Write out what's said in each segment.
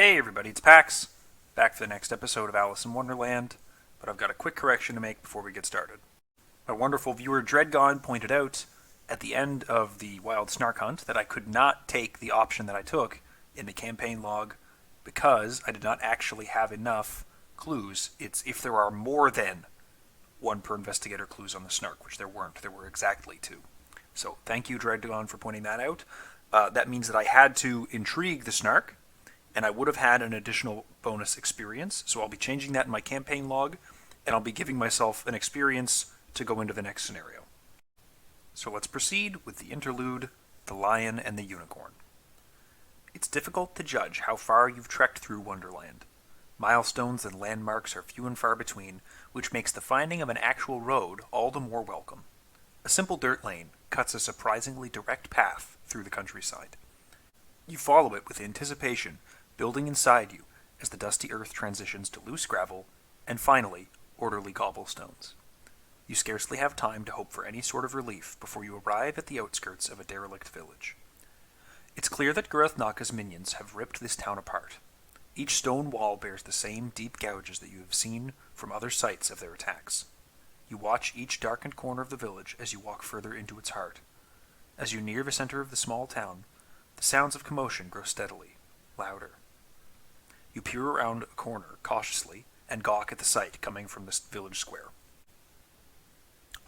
Hey everybody, it's Pax, back for the next episode of Alice in Wonderland, but I've got a quick correction to make before we get started. My wonderful viewer Dreadgon pointed out at the end of the Wild Snark Hunt that I could not take the option that I took in the campaign log because I did not actually have enough clues. It's if there are more than one per investigator clues on the Snark, which there weren't. There were exactly two. So thank you, Dreadgon, for pointing that out. That means that I had to intrigue the Snark, and I would have had an additional bonus experience, so I'll be changing that in my campaign log, and I'll be giving myself an experience to go into the next scenario. So let's proceed with the interlude, The Lion and the Unicorn. It's difficult to judge how far you've trekked through Wonderland. Milestones and landmarks are few and far between, which makes the finding of an actual road all the more welcome. A simple dirt lane cuts a surprisingly direct path through the countryside. You follow it with anticipation, building inside you as the dusty earth transitions to loose gravel, and finally, orderly cobblestones. You scarcely have time to hope for any sort of relief before you arrive at the outskirts of a derelict village. It's clear that Guruthnaka's minions have ripped this town apart. Each stone wall bears the same deep gouges that you have seen from other sites of their attacks. You watch each darkened corner of the village as you walk further into its heart. As you near the center of the small town, the sounds of commotion grow steadily, louder. You peer around a corner cautiously and gawk at the sight coming from the village square.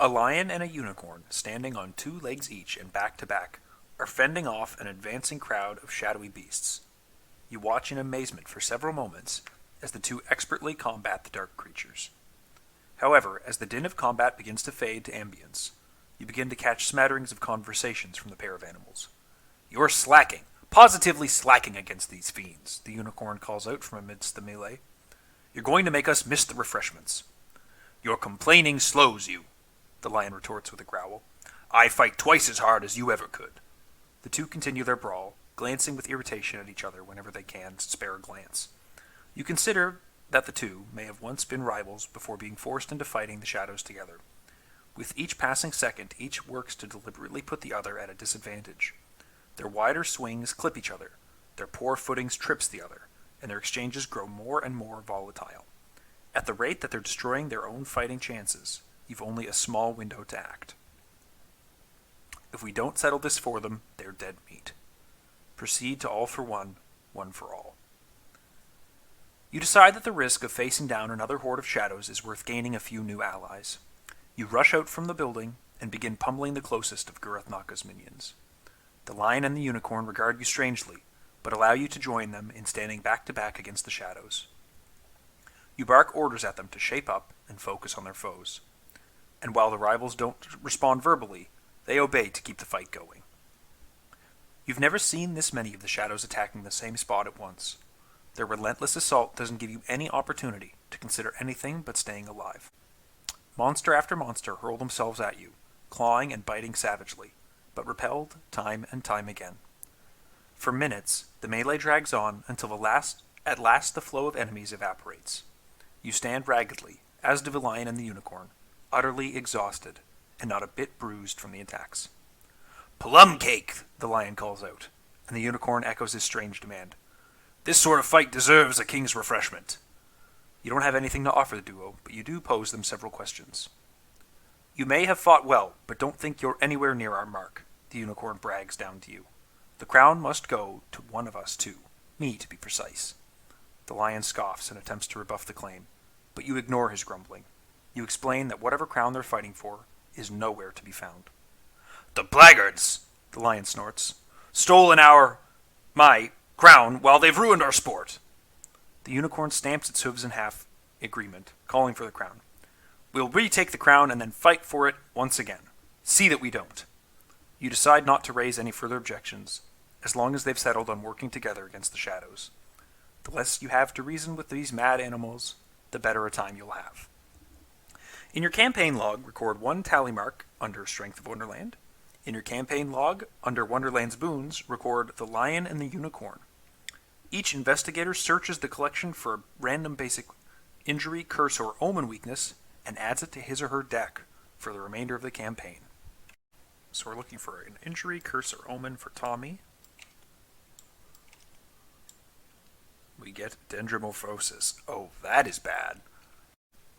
A lion and a unicorn, standing on two legs each and back to back, are fending off an advancing crowd of shadowy beasts. You watch in amazement for several moments as the two expertly combat the dark creatures. However, as the din of combat begins to fade to ambience, you begin to catch smatterings of conversations from the pair of animals. "You're slacking, positively slacking against these fiends," the unicorn calls out from amidst the melee. "You're going to make us miss the refreshments." "Your complaining slows you," the lion retorts with a growl. "I fight twice as hard as you ever could." The two continue their brawl, glancing with irritation at each other whenever they can spare a glance. You consider that the two may have once been rivals before being forced into fighting the shadows together. With each passing second, each works to deliberately put the other at a disadvantage. Their wider swings clip each other, their poor footings trips the other, and their exchanges grow more and more volatile. At the rate that they're destroying their own fighting chances, you've only a small window to act. If we don't settle this for them, they're dead meat. Proceed to all for one, one for all. You decide that the risk of facing down another horde of shadows is worth gaining a few new allies. You rush out from the building and begin pummeling the closest of Guruthnaka's minions. The lion and the unicorn regard you strangely, but allow you to join them in standing back to back against the shadows. You bark orders at them to shape up and focus on their foes. And while the rivals don't respond verbally, they obey to keep the fight going. You've never seen this many of the shadows attacking the same spot at once. Their relentless assault doesn't give you any opportunity to consider anything but staying alive. Monster after monster hurl themselves at you, clawing and biting savagely, but repelled time and time again. For minutes, the melee drags on until at last the flow of enemies evaporates. You stand raggedly, as do the lion and the unicorn, utterly exhausted, and not a bit bruised from the attacks. "Plum cake," the lion calls out, and the unicorn echoes his strange demand. "This sort of fight deserves a king's refreshment." You don't have anything to offer the duo, but you do pose them several questions. "You may have fought well, but don't think you're anywhere near our mark," the unicorn brags down to you. "The crown must go to one of us two, me to be precise." The lion scoffs and attempts to rebuff the claim, but you ignore his grumbling. You explain that whatever crown they're fighting for is nowhere to be found. "The blackguards," the lion snorts, "stolen my crown while they've ruined our sport." The unicorn stamps its hooves in half agreement, calling for the crown. "We'll retake the crown and then fight for it once again. See that we don't." You decide not to raise any further objections, as long as they've settled on working together against the shadows. The less you have to reason with these mad animals, the better a time you'll have. In your campaign log, record one tally mark under Strength of Wonderland. In your campaign log, under Wonderland's boons, record the lion and the unicorn. Each investigator searches the collection for a random basic injury, curse, or omen weakness, and adds it to his or her deck for the remainder of the campaign. So we're looking for an injury, curse, or omen for Tommy. we get Dendromorphosis. Oh, that is bad.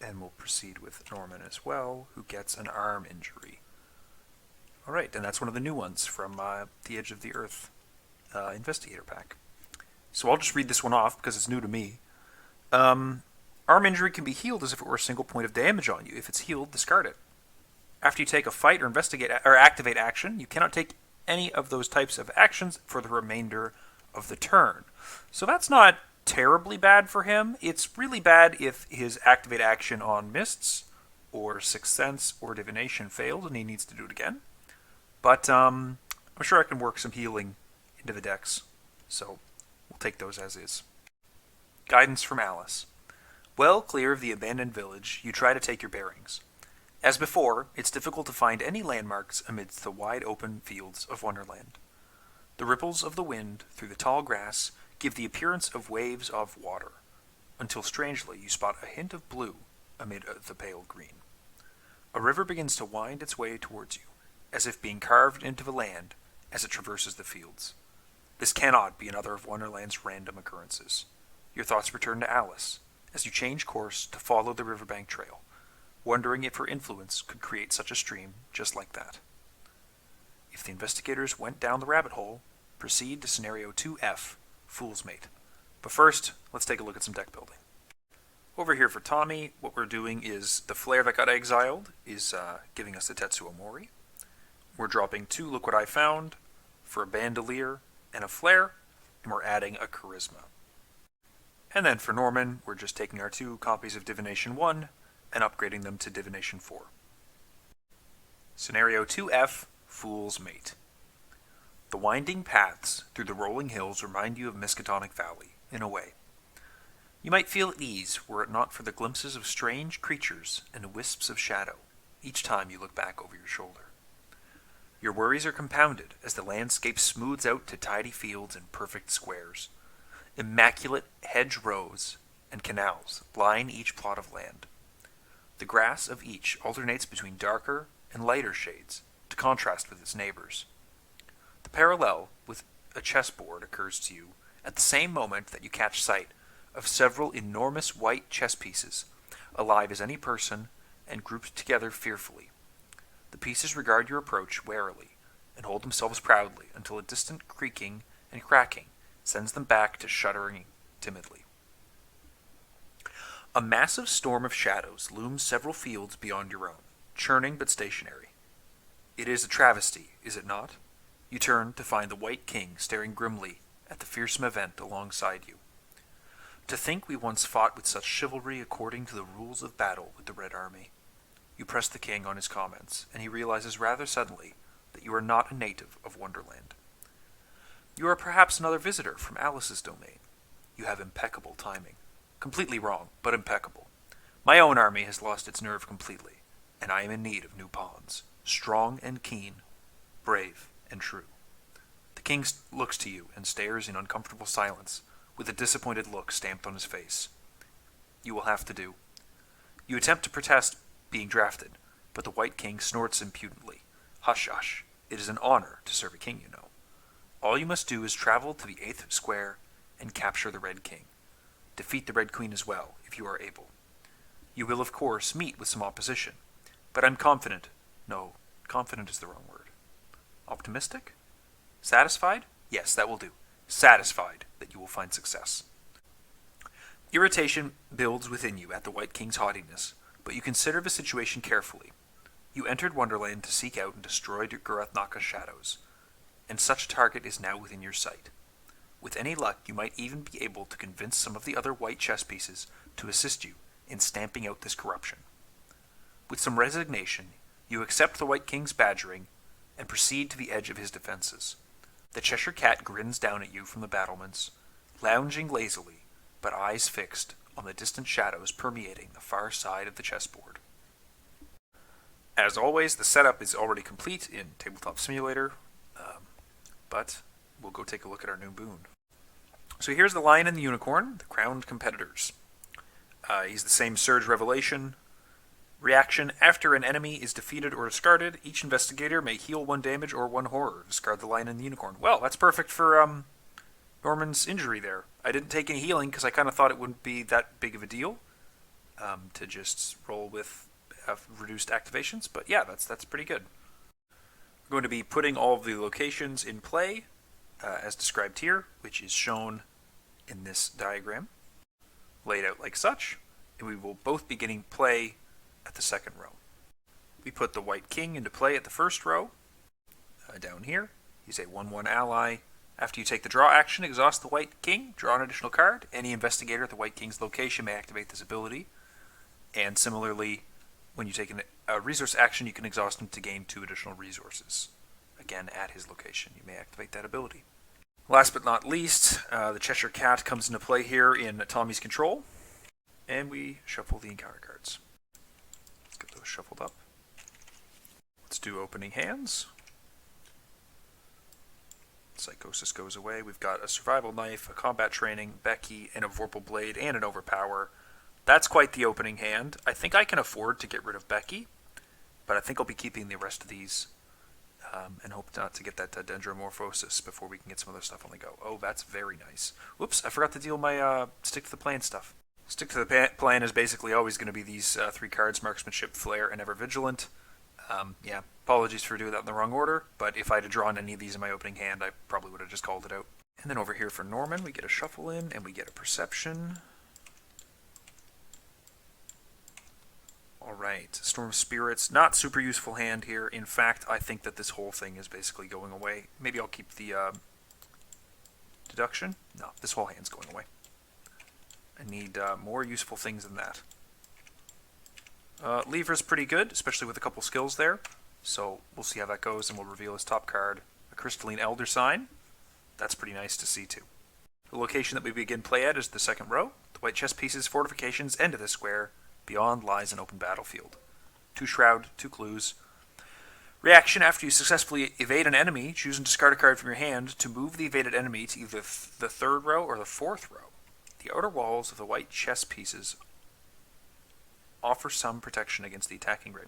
And we'll proceed with Norman as well, who gets an arm injury. Alright, and that's one of the new ones from the Edge of the Earth Investigator pack. So I'll just read this one off because it's new to me. Arm injury can be healed as if it were a single point of damage on you. If it's healed, discard it. After you take a fight or investigate or activate action, you cannot take any of those types of actions for the remainder of the turn. So that's not terribly bad for him. It's really bad if his activate action on Mists or Sixth Sense or Divination failed and he needs to do it again. But I'm sure I can work some healing into the decks. So we'll take those as is. Guidance from Alice. Well clear of the abandoned village, you try to take your bearings. As before, it's difficult to find any landmarks amidst the wide open fields of Wonderland. The ripples of the wind through the tall grass give the appearance of waves of water, until strangely you spot a hint of blue amid the pale green. A river begins to wind its way towards you, as if being carved into the land as it traverses the fields. This cannot be another of Wonderland's random occurrences. Your thoughts return to Alice, as you change course to follow the riverbank trail, wondering if her influence could create such a stream just like that. If the investigators went down the rabbit hole, proceed to Scenario 2F, Fool's Mate. But first, let's take a look at some deck building. Over here for Tommy, what we're doing is the Flare that got exiled is giving us the Tetsuo Mori. We're dropping 2 Look What I Found for a Bandolier and a Flare, and we're adding a Charisma. And then for Norman, we're just taking our 2 copies of Divination 1 and upgrading them to Divination 4. Scenario 2F, Fool's Mate. The winding paths through the rolling hills remind you of Miskatonic Valley, in a way. You might feel at ease were it not for the glimpses of strange creatures and wisps of shadow each time you look back over your shoulder. Your worries are compounded as the landscape smooths out to tidy fields and perfect squares. Immaculate hedge rows and canals line each plot of land. The grass of each alternates between darker and lighter shades to contrast with its neighbors. The parallel with a chessboard occurs to you at the same moment that you catch sight of several enormous white chess pieces, alive as any person and grouped together fearfully. The pieces regard your approach warily and hold themselves proudly until a distant creaking and cracking sends them back to shuddering timidly. A massive storm of shadows looms several fields beyond your own, churning but stationary. It is a travesty, is it not? You turn to find the White King staring grimly at the fearsome event alongside you. To think we once fought with such chivalry according to the rules of battle with the Red Army. You press the king on his comments, and he realizes rather suddenly that you are not a native of Wonderland. You are perhaps another visitor from Alice's domain. You have impeccable timing. Completely wrong, but impeccable. My own army has lost its nerve completely, and I am in need of new pawns, strong and keen, brave and true. The king looks to you and stares in uncomfortable silence, with a disappointed look stamped on his face. You will have to do. You attempt to protest being drafted, but the White King snorts impudently. Hush, hush. It is an honor to serve a king, you know. All you must do is travel to the 8th square and capture the Red King. Defeat the Red Queen as well, if you are able. You will, of course, meet with some opposition, but I'm confident. No, confident is the wrong word. Optimistic? Satisfied? Yes, that will do. Satisfied that you will find success. Irritation builds within you at the White King's haughtiness, but you consider the situation carefully. You entered Wonderland to seek out and destroy Gurathnaka's shadows, and such a target is now within your sight. With any luck, you might even be able to convince some of the other white chess pieces to assist you in stamping out this corruption. With some resignation, you accept the White King's badgering and proceed to the edge of his defenses. The Cheshire Cat grins down at you from the battlements, lounging lazily, but eyes fixed on the distant shadows permeating the far side of the chessboard. As always, the setup is already complete in Tabletop Simulator, but we'll go take a look at our new boon. So here's the Lion and the Unicorn, the crowned competitors. He's the same Surge Revelation. Reaction: after an enemy is defeated or discarded, each investigator may heal 1 damage or 1 horror. Discard the Lion and the Unicorn. Well, that's perfect for Norman's injury there. I didn't take any healing because I kind of thought it wouldn't be that big of a deal to just roll with reduced activations. But yeah, that's pretty good. We're going to be putting all of the locations in play as described here, which is shown in this diagram, laid out like such, and we will both be getting play at the second row. We put the white king into play at the first row, down here. He's a 1/1 ally. After you take the draw action, exhaust the white king, draw an additional card. Any investigator at the white king's location may activate this ability. And similarly, when you take a resource action, you can exhaust him to gain 2 additional resources. Again, at his location, you may activate that ability. Last but not least, the Cheshire Cat comes into play here in Tommy's control. And we shuffle the encounter cards. Let's get those shuffled up. Let's do opening hands. Psychosis goes away. We've got a survival knife, a combat training, Becky, and a vorpal blade, and an overpower. That's quite the opening hand. I think I can afford to get rid of Becky, but I think I'll be keeping the rest of these and hope not to get that dendromorphosis before we can get some other stuff on the go. Oh, that's very nice. Whoops, I forgot to deal my stick to the plan stuff. Stick to the plan is basically always going to be these 3 cards, Marksmanship, Flair, and Ever Vigilant. Yeah, apologies for doing that in the wrong order, but if I had drawn any of these in my opening hand, I probably would have just called it out. And then over here for Norman, we get a shuffle in, and we get a perception. Alright, Storm Spirits, not super useful hand here. In fact, I think that this whole thing is basically going away. Maybe I'll keep the deduction. No, this whole hand's going away. I need more useful things than that. Lever's pretty good, especially with a couple skills there. So we'll see how that goes, and we'll reveal his top card, a Crystalline Elder Sign. That's pretty nice to see, too. The location that we begin play at is the second row. The white chess pieces, fortifications, end of the square. Beyond lies an open battlefield. 2 Shroud, 2 Clues. Reaction: after you successfully evade an enemy, choose and discard a card from your hand to move the evaded enemy to either the third row or the fourth row. The outer walls of the white chess pieces offer some protection against the attacking red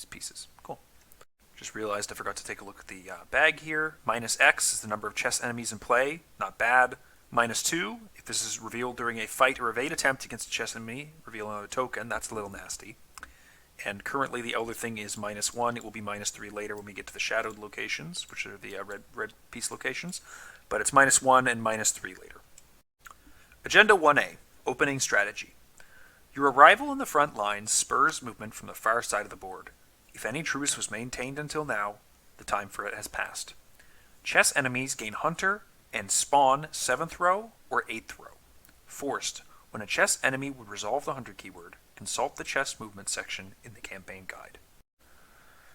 pieces. Cool. Just realized I forgot to take a look at the bag here. -X is the number of chess enemies in play. Not bad. -2, if this is revealed during a fight or evade attempt against a chess enemy, reveal another token. That's a little nasty. And currently the Elder thing is -1. It will be -3 later when we get to the shadowed locations, which are the red piece locations. But it's -1 and -3 later. Agenda 1A, Opening Strategy. Your arrival in the front lines spurs movement from the far side of the board. If any truce was maintained until now, the time for it has passed. Chess enemies gain Hunter and spawn 7th row or 8th row. Forced, when a chess enemy would resolve the Hunter keyword, consult the chess movement section in the campaign guide.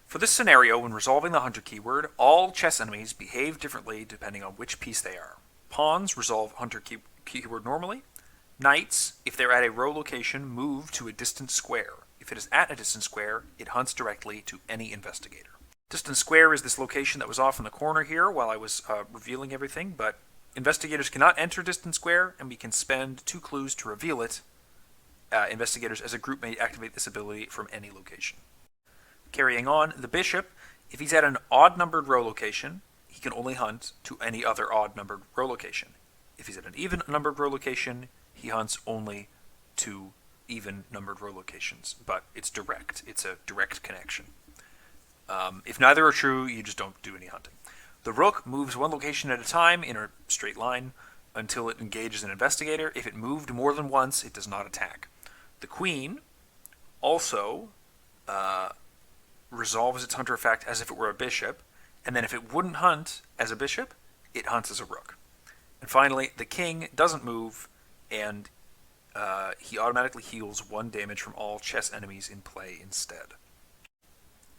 For this scenario, when resolving the Hunter keyword, all chess enemies behave differently depending on which piece they are. Pawns resolve Hunter keyword normally. Knights, if they're at a row location, move to a distant square. If it is at a distant square, it hunts directly to any investigator. Distant square is this location that was off in the corner here while I was revealing everything, but investigators cannot enter distant square, and we can spend 2 clues to reveal it. Investigators as a group may activate this ability from any location. Carrying on, the bishop, if he's at an odd-numbered row location, he can only hunt to any other odd-numbered row location. If he's at an even-numbered row location, he hunts only to even-numbered row locations, but it's direct. It's a direct connection. If neither are true, you just don't do any hunting. The rook moves 1 location at a time in a straight line until it engages an investigator. If it moved more than once, it does not attack. The queen also resolves its hunter effect as if it were a bishop, and then if it wouldn't hunt as a bishop, it hunts as a rook. And finally, the king doesn't move, and he automatically heals 1 damage from all chess enemies in play instead.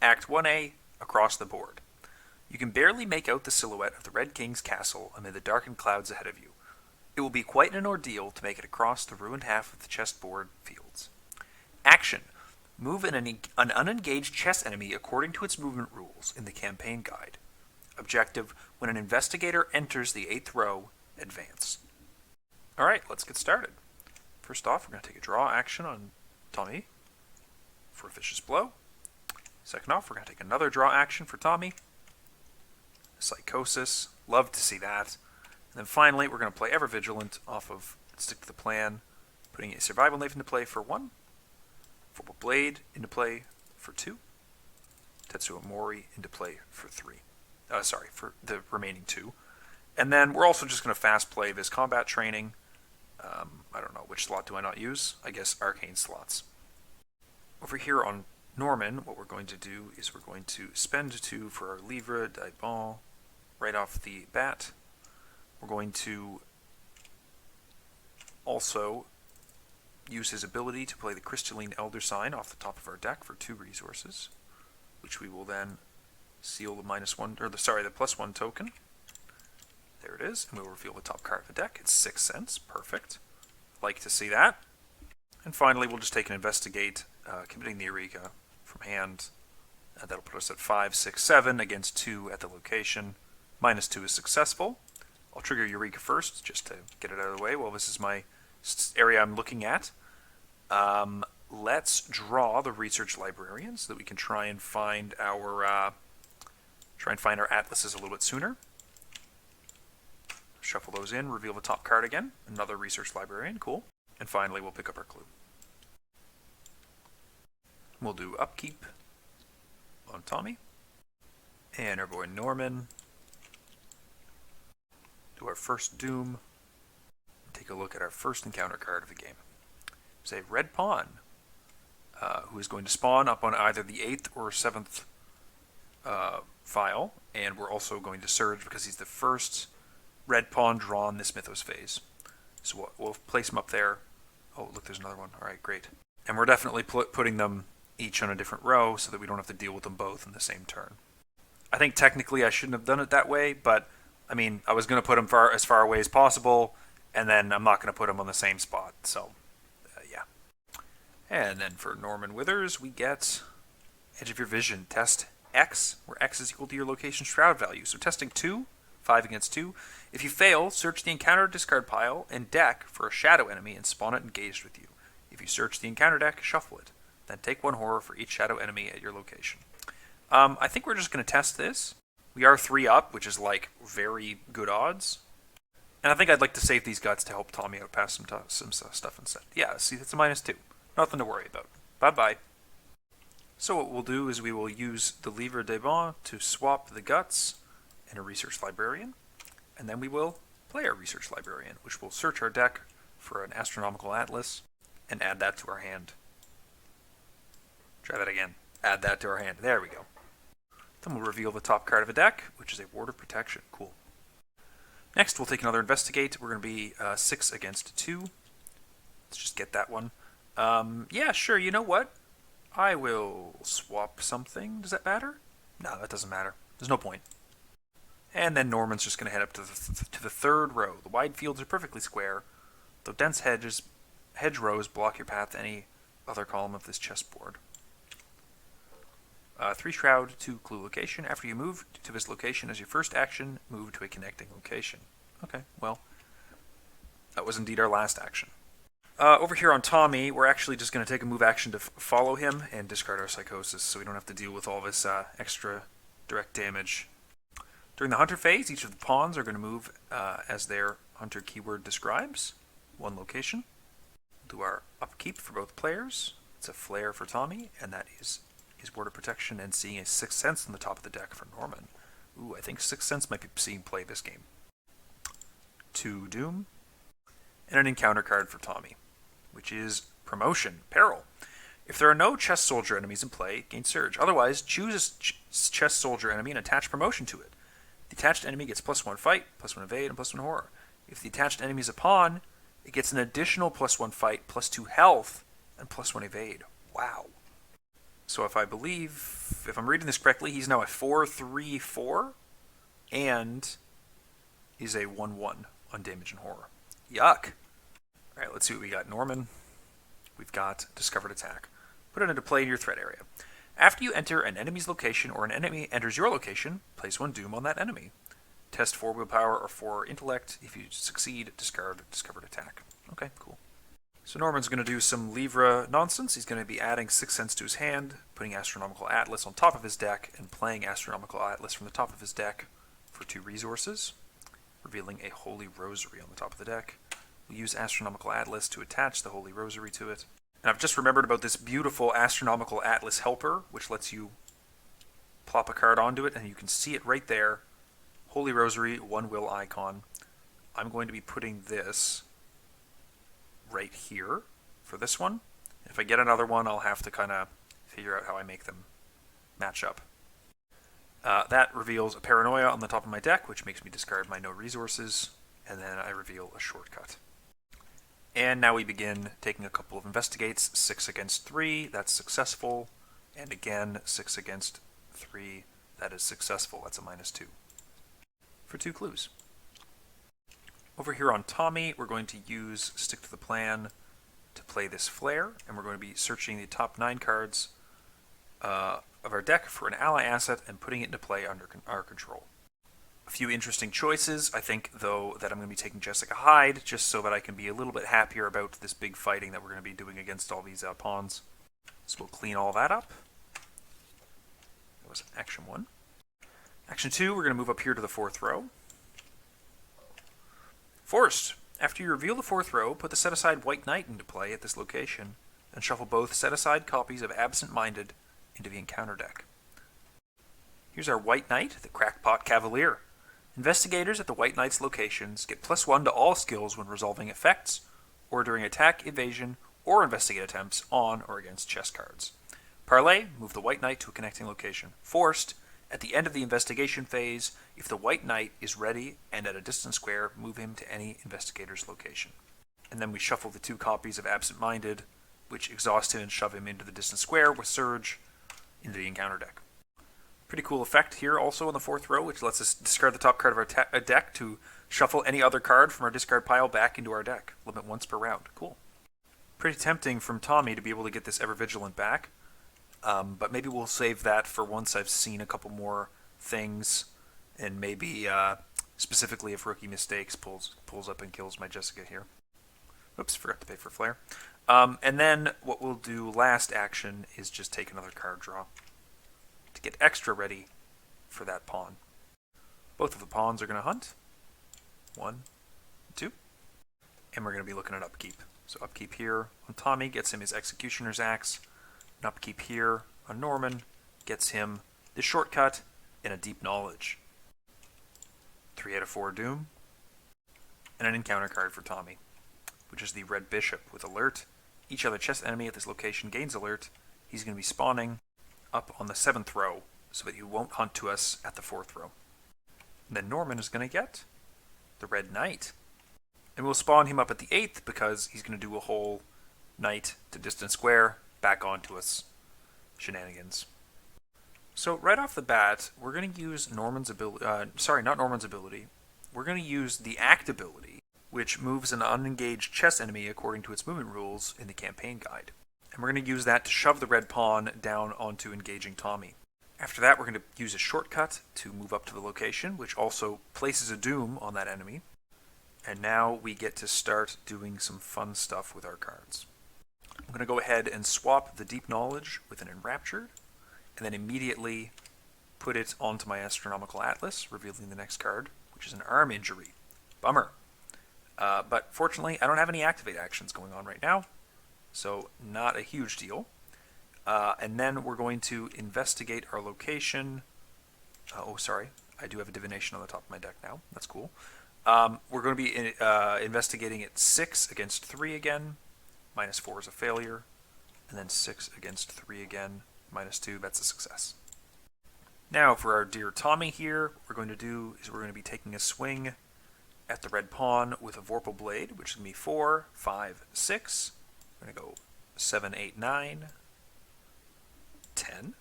Act 1A, across the board. You can barely make out the silhouette of the Red King's castle amid the darkened clouds ahead of you. It will be quite an ordeal to make it across the ruined half of the chessboard fields. Action. Move an unengaged chess enemy according to its movement rules in the campaign guide. Objective. When an investigator enters the 8th row, advance. Alright, let's get started. First off, we're going to take a draw action on Tommy for a vicious blow. Second off, we're going to take another draw action for Tommy. Psychosis. Love to see that. And then finally, we're going to play Ever Vigilant off of Stick to the Plan, putting a Survival Knife into play for 1, Football Blade into play for 2, Tetsuo Mori into play for 3. For the remaining 2. And then we're also just going to fast play this combat training. I don't know, which slot do I not use? I guess arcane slots. Over here on Norman, what we're going to do is we're going to spend 2 for our Livre de Bon right off the bat. We're going to also use his ability to play the Crystalline Elder Sign off the top of our deck for 2 resources, which we will then seal the the +1 token. There it is, and we'll reveal the top card of the deck. It's 6 cents, perfect. Like to see that. And finally, we'll just take an Investigate, committing the Eureka from hand. That'll put us at 5, 6, 7 against 2 at the location. -2 is successful. I'll trigger Eureka first, just to get it out of the way. Well, this is my area I'm looking at. Let's draw the Research Librarian so that we can try and find our atlases a little bit sooner. Shuffle those in, reveal the top card again. Another Research Librarian, cool. And finally, we'll pick up our clue. We'll do Upkeep on Tommy. And our boy Norman. Do our first Doom. Take a look at our first encounter card of the game. It's a red pawn, who is going to spawn up on either the 8th or 7th file, and we're also going to surge because he's the first red pawn drawn this Mythos phase. So we'll place him up there. Oh, look, there's another one. All right, great. And we're definitely putting them each on a different row so that we don't have to deal with them both in the same turn. I think technically I shouldn't have done it that way, but I mean, I was going to put them as far away as possible, and then I'm not going to put them on the same spot. So, yeah. And then for Norman Withers, we get Edge of Your Vision. Test X, where X is equal to your location shroud value. So testing 2, 5 against 2. If you fail, search the encounter discard pile and deck for a shadow enemy and spawn it engaged with you. If you search the encounter deck, shuffle it. Then take 1 horror for each shadow enemy at your location. I think we're just going to test this. We are 3 up, which is like very good odds. And I think I'd like to save these guts to help Tommy out past some stuff instead. Yeah, see, that's a -2. Nothing to worry about. Bye-bye. So what we'll do is we will use the Livre de Bon to swap the guts and a Research Librarian. And then we will play our Research Librarian, which will search our deck for an Astronomical Atlas and add that to our hand. Try that again. Add that to our hand. There we go. Then we'll reveal the top card of a deck, which is a Ward of Protection. Cool. Next, we'll take another Investigate. We're going to be 6 against 2. Let's just get that one. Yeah, sure. You know what? I will swap something. Does that matter? No, that doesn't matter. There's no point. And then Norman's just going to head up to the 3rd row. The wide fields are perfectly square, though dense hedgerows block your path to any other column of this chessboard. 3 Shroud, 2 Clue location. After you move to this location as your first action, move to a connecting location. Okay, well, that was indeed our last action. Over here on Tommy, we're actually just going to take a move action to follow him and discard our Psychosis, so we don't have to deal with all this extra direct damage. During the Hunter phase, each of the pawns are going to move as their Hunter keyword describes. 1 location. We'll do our Upkeep for both players. It's a Flare for Tommy, and that is his Ward of Protection, and seeing a 6 cents on the top of the deck for Norman. Ooh, I think 6 cents might be seeing play this game. 2 Doom, and an encounter card for Tommy, which is Promotion, Peril. If there are no Chess Soldier enemies in play, gain Surge. Otherwise, choose a Chess Soldier enemy and attach Promotion to it. The attached enemy gets +1 Fight, +1 Evade, and +1 Horror. If the attached enemy is a pawn, it gets an additional +1 Fight, +2 Health, and +1 Evade. Wow. So if I'm reading this correctly, he's now a 4/3/4, and he's a 1/1 on Damage and Horror. Yuck. Alright, let's see what we got. Norman, we've got Discovered Attack. Put it into play in your threat area. After you enter an enemy's location or an enemy enters your location, place 1 Doom on that enemy. Test 4 Willpower or 4 Intellect. If you succeed, discard Discovered Attack. Okay, cool. So Norman's going to do some Livre nonsense. He's going to be adding 6 cents to his hand, putting Astronomical Atlas on top of his deck, and playing Astronomical Atlas from the top of his deck for 2 resources. revealing a Holy Rosary on the top of the deck. We'll use Astronomical Atlas to attach the Holy Rosary to it. And I've just remembered about this beautiful Astronomical Atlas helper, which lets you plop a card onto it, and you can see it right there. Holy Rosary, one will icon. I'm going to be putting this right here for this one. If I get another one, I'll have to kind of figure out how I make them match up. That reveals a Paranoia on the top of my deck, which makes me discard my no resources, and then I reveal a shortcut. And now we begin taking a couple of investigates. 6 against 3, that's successful. And again, 6 against 3, that is successful. That's a -2 for 2 clues. Over here on Tommy, we're going to use Stick to the Plan to play this Flare, and we're going to be searching the top 9 cards of our deck for an ally asset and putting it into play under our control. A few interesting choices. I think, though, that I'm going to be taking Jessica Hyde, just so that I can be a little bit happier about this big fighting that we're going to be doing against all these pawns. So we'll clean all that up. That was action 1. Action 2, we're going to move up here to the 4th row. Forced. After you reveal the 4th row, put the set-aside White Knight into play at this location, and shuffle both set-aside copies of Absent Minded into the encounter deck. Here's our White Knight, the Crackpot Cavalier. Investigators at the White Knight's locations get +1 to all skills when resolving effects, or during attack, evasion, or investigate attempts on or against chess cards. Parlay, move the White Knight to a connecting location. Forced, at the end of the investigation phase, if the White Knight is ready and at a distant square, move him to any investigator's location. And then we shuffle the 2 copies of Absent Minded, which exhaust him and shove him into the distant square with Surge into the encounter deck. Pretty cool effect here also on the 4th row, which lets us discard the top card of our deck to shuffle any other card from our discard pile back into our deck. Limit once per round. Cool. Pretty tempting from Tommy to be able to get this Ever Vigilant back, but maybe we'll save that for once I've seen a couple more things, and maybe specifically if Rookie Mistakes pulls up and kills my Jessica here. Oops, forgot to pay for Flare. And then what we'll do last action is just take another card draw to get extra ready for that pawn. Both of the pawns are going to hunt. 1, 2. And we're going to be looking at Upkeep. So Upkeep here on Tommy gets him his Executioner's Axe. And Upkeep here on Norman gets him the shortcut and a Deep Knowledge. 3 out of 4 Doom. And an encounter card for Tommy, which is the Red Bishop with Alert. Each other chess enemy at this location gains Alert. He's going to be spawning up on the 7th row so that he won't hunt to us at the 4th row. And then Norman is going to get the Red Knight. And we'll spawn him up at the 8th because he's going to do a whole Knight to distant square back onto us shenanigans. So right off the bat, we're going to use Norman's ability, not Norman's ability. We're going to use the Act ability, which moves an unengaged chess enemy according to its movement rules in the campaign guide. And we're going to use that to shove the red pawn down onto engaging Tommy. After that, we're going to use a shortcut to move up to the location, which also places a Doom on that enemy. And now we get to start doing some fun stuff with our cards. I'm going to go ahead and swap the Deep Knowledge with an Enraptured, and then immediately put it onto my Astronomical Atlas, revealing the next card, which is an Arm Injury. Bummer. But fortunately, I don't have any activate actions going on right now, so not a huge deal. And then we're going to investigate our location. I do have a Divination on the top of my deck now. That's cool. We're going to be investigating at 6 against 3 again. -4 is a failure. And then 6 against 3 again. -2, that's a success. Now for our dear Tommy here, what we're going to do is we're going to be taking a swing at the red pawn with a Vorpal Blade, which is going to be 4, 5, 6. We're going to go 7, 8, 9, 10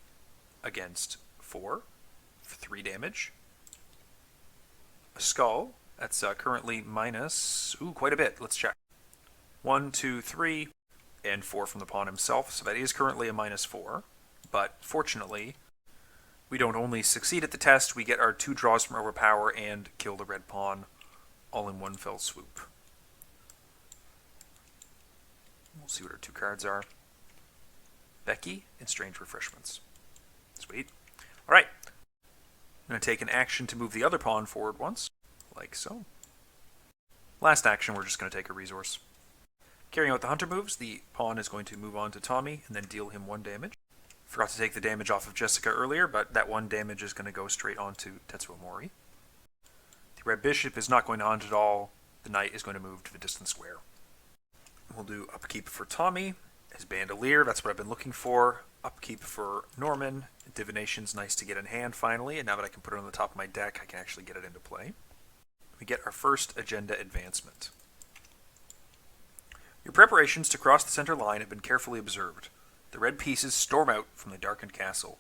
against 4 for 3 damage. A skull, that's currently minus, quite a bit. Let's check. 1, 2, 3, and 4 from the pawn himself, so that is currently a -4. But fortunately, we don't only succeed at the test, we get our 2 draws from Overpower and kill the red pawn all in one fell swoop. We'll see what our 2 cards are. Becky and Strange Refreshments. Sweet. Alright. I'm going to take an action to move the other pawn forward once, like so. Last action, we're just going to take a resource. Carrying out the hunter moves, the pawn is going to move on to Tommy and then deal him 1 damage. Forgot to take the damage off of Jessica earlier, but that 1 damage is going to go straight onto Tetsuo Mori. The red bishop is not going to hunt at all. The knight is going to move to the distant square. We'll do upkeep for Tommy. His bandolier, that's what I've been looking for. Upkeep for Norman. Divination's nice to get in hand finally, and now that I can put it on the top of my deck, I can actually get it into play. We get our first agenda advancement. Your preparations to cross the center line have been carefully observed. The red pieces storm out from the darkened castle.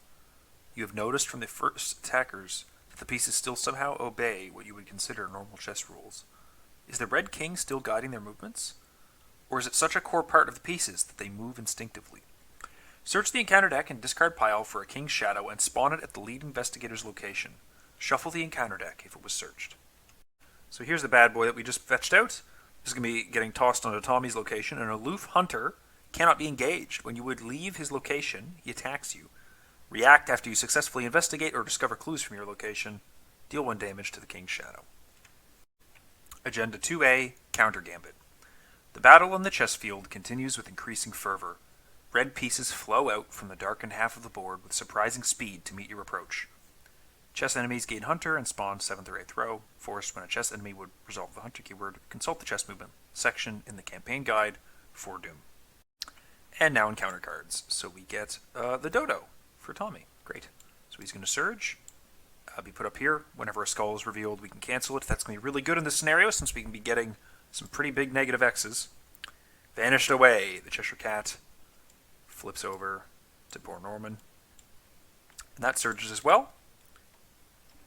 You have noticed from the first attackers that the pieces still somehow obey what you would consider normal chess rules. Is the red king still guiding their movements? Or is it such a core part of the pieces that they move instinctively? Search the encounter deck and discard pile for a king's shadow and spawn it at the lead investigator's location. Shuffle the encounter deck if it was searched. So here's the bad boy that we just fetched out. This is going to be getting tossed onto Tommy's location. An aloof hunter cannot be engaged. When you would leave his location, he attacks you. React after you successfully investigate or discover clues from your location. Deal 1 damage to the king's shadow. Agenda 2A, Counter Gambit. The battle on the chess field continues with increasing fervor. Red pieces flow out from the darkened half of the board with surprising speed to meet your approach. Chess enemies gain Hunter and spawn 7th or 8th row. Forced when a chess enemy would resolve the Hunter keyword, consult the chess movement section in the campaign guide for Doom. And now encounter cards. So we get the Dodo for Tommy. Great. So he's going to Surge. Be put up here. Whenever a skull is revealed, we can cancel it. That's going to be really good in this scenario since we can be getting some pretty big negative X's. Vanished away. The Cheshire Cat flips over to poor Norman. And that surges as well.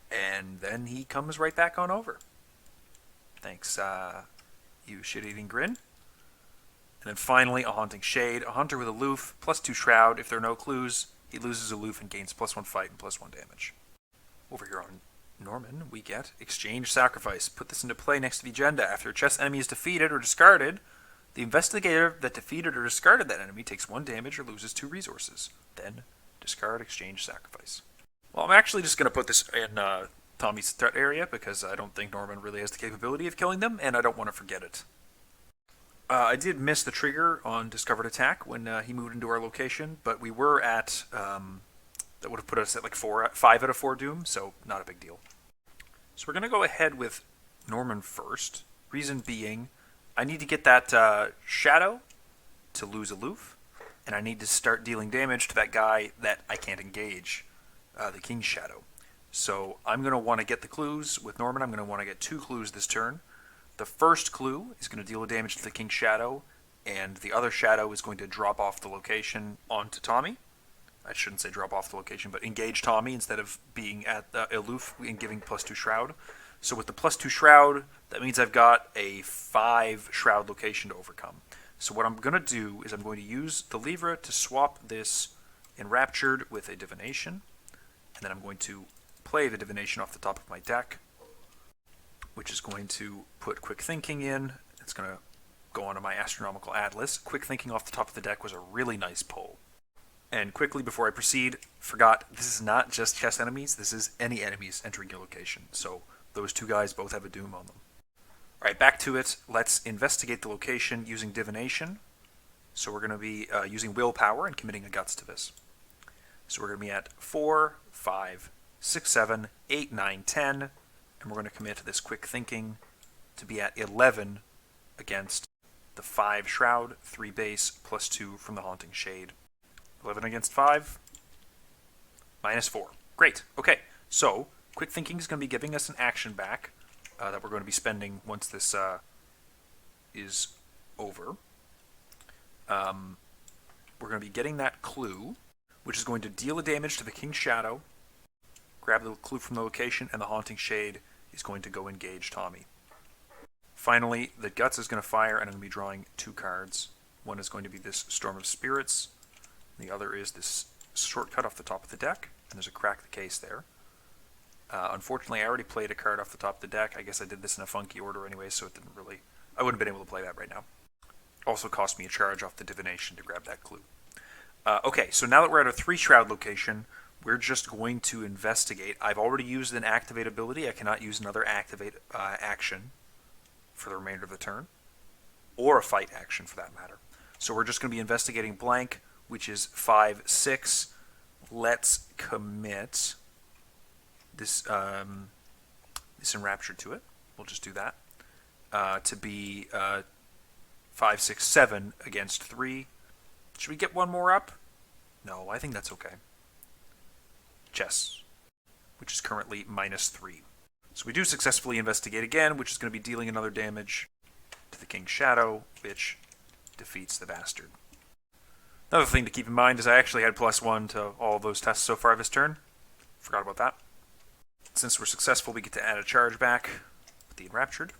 And then he comes right back on over. Thanks, you shit-eating grin. And then finally, a Haunting Shade. A hunter with aloof, +2 shroud. If there are no clues, he loses aloof and gains +1 fight and +1 damage. Over here on Norman, we get Exchange Sacrifice. Put this into play next to the agenda. After a chess enemy is defeated or discarded, the investigator that defeated or discarded that enemy takes 1 damage or loses 2 resources. Then, discard Exchange Sacrifice. Well, I'm actually just going to put this in Tommy's threat area because I don't think Norman really has the capability of killing them, and I don't want to forget it. I did miss the trigger on Discovered Attack when he moved into our location, but we were at... that would have put us at like 5 out of 4 Doom, so not a big deal. So we're going to go ahead with Norman first. Reason being, I need to get that Shadow to lose aloof, and I need to start dealing damage to that guy that I can't engage, the King's Shadow. So I'm going to want to get the clues with Norman. I'm going to want to get 2 clues this turn. The first clue is going to deal damage to the King's Shadow, and the other Shadow is going to drop off the location onto Tommy. I shouldn't say drop off the location, but engage Tommy instead of being at aloof and giving +2 shroud. So with the +2 shroud, that means I've got a 5 shroud location to overcome. So what I'm going to do is I'm going to use the lever to swap this Enraptured with a Divination, and then I'm going to play the Divination off the top of my deck, which is going to put Quick Thinking in. It's going to go onto my Astronomical Atlas. Quick Thinking off the top of the deck was a really nice pull. And quickly, before I proceed, forgot, this is not just chess enemies, this is any enemies entering your location. So those 2 guys both have a Doom on them. Alright, back to it. Let's investigate the location using Divination. So we're going to be using Willpower and committing a Guts to this. So we're going to be at 4, 5, 6, 7, 8, 9, 10, and we're going to commit this Quick Thinking to be at 11 against the 5 Shroud, 3 base, +2 from the Haunting Shade. 11 against 5, -4. Great. Okay, so Quick Thinking is going to be giving us an action back that we're going to be spending once this is over. We're going to be getting that clue, which is going to deal a damage to the King's Shadow, grab the clue from the location, and the Haunting Shade is going to go engage Tommy. Finally, the Guts is going to fire, and I'm going to be drawing 2 cards. One is going to be this Storm of Spirits. The other is this shortcut off the top of the deck, and there's a Crack the Case there. Unfortunately, I already played a card off the top of the deck. I guess I did this in a funky order anyway, so it didn't really... I wouldn't have been able to play that right now. Also cost me a charge off the Divination to grab that clue. Okay, so now that we're at a 3 Shroud location, we're just going to investigate. I've already used an Activate ability. I cannot use another Activate action for the remainder of the turn, or a fight action for that matter. So we're just going to be investigating blank, which is 5/6. Let's commit this Enraptured to it. We'll just do that. To be 5/6/7 against 3. Should we get one more up? No, I think that's okay. Chess, which is currently -3. So we do successfully investigate again, which is going to be dealing another damage to the King's Shadow, which defeats the Bastard. Another thing to keep in mind is I actually had +1 to all of those tests so far this turn. Forgot about that. Since we're successful, we get to add a charge back with the Enraptured.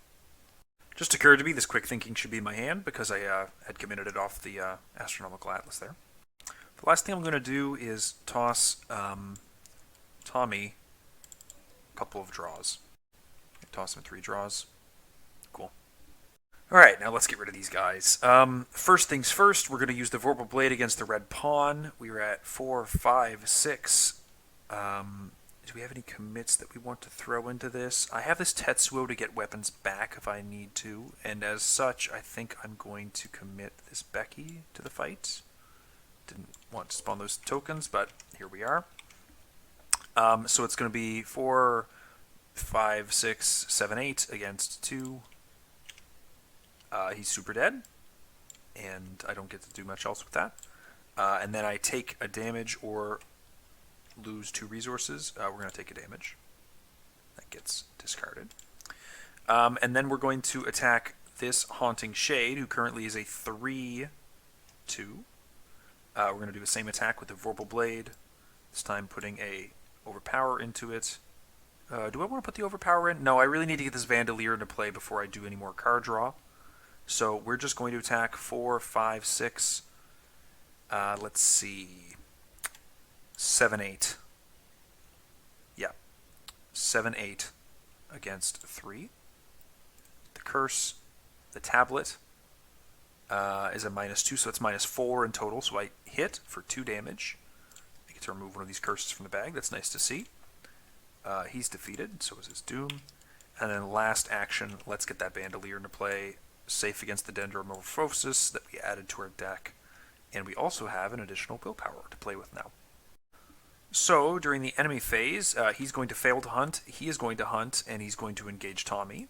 Just occurred to me this quick thinking should be in my hand because I had committed it off the Astronomical Atlas there. The last thing I'm going to do is toss Tommy a couple of draws. Toss him 3 draws. Cool. Alright, now let's get rid of these guys. First things first, we're going to use the Vorpal Blade against the Red Pawn. We were at 4, 5, 6. Do we have any commits that we want to throw into this? I have this Tetsuo to get weapons back if I need to, and as such, I think I'm going to commit this Becky to the fight. Didn't want to spawn those tokens, but here we are. So it's going to be 4, 5, 6, 7, 8 against 2. He's super dead, and I don't get to do much else with that. And then I take a damage or lose 2 resources. We're going to take a damage. That gets discarded. And then we're going to attack this Haunting Shade, who currently is a 3/2. We're going to do the same attack with the Vorpal Blade, this time putting a Overpower into it. Do I want to put the Overpower in? No, I really need to get this Vandalier into play before I do any more card draw. So we're just going to attack 4, 5, 6. Let's see. 7, 8. Yeah. 7, 8 against 3. The Curse, the Tablet, is a -2, so it's -4 in total. So I hit for 2 damage. I get to remove one of these curses from the bag. That's nice to see. He's defeated, so is his Doom. And then last action, let's get that Bandolier into play. Safe against the Dendromorphosis that we added to our deck. And we also have an additional willpower to play with now. So, during the enemy phase, he's going to fail to hunt, he is going to hunt, and he's going to engage Tommy.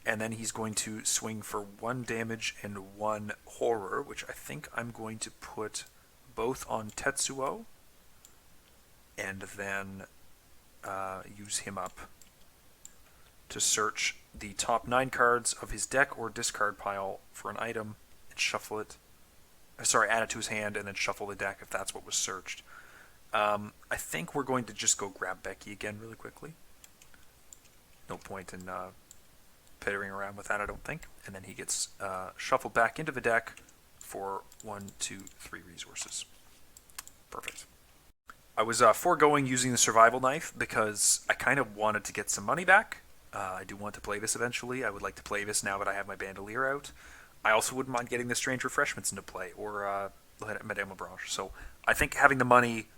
And then he's going to swing for 1 damage and 1 horror, which I think I'm going to put both on Tetsuo, and then use him up to search the top 9 cards of his deck or discard pile for an item and shuffle it. Sorry, add it to his hand and then shuffle the deck if that's what was searched. I think we're going to just go grab Becky again really quickly. No point in pittering around with that, I don't think. And then he gets shuffled back into the deck for 1, 2, 3 resources. Perfect. I was foregoing using the Survival Knife because I kind of wanted to get some money back. I do want to play this eventually. I would like to play this now that I have my Bandolier out. I also wouldn't mind getting the Strange Refreshments into play, or Madame Labranche. So I think having the money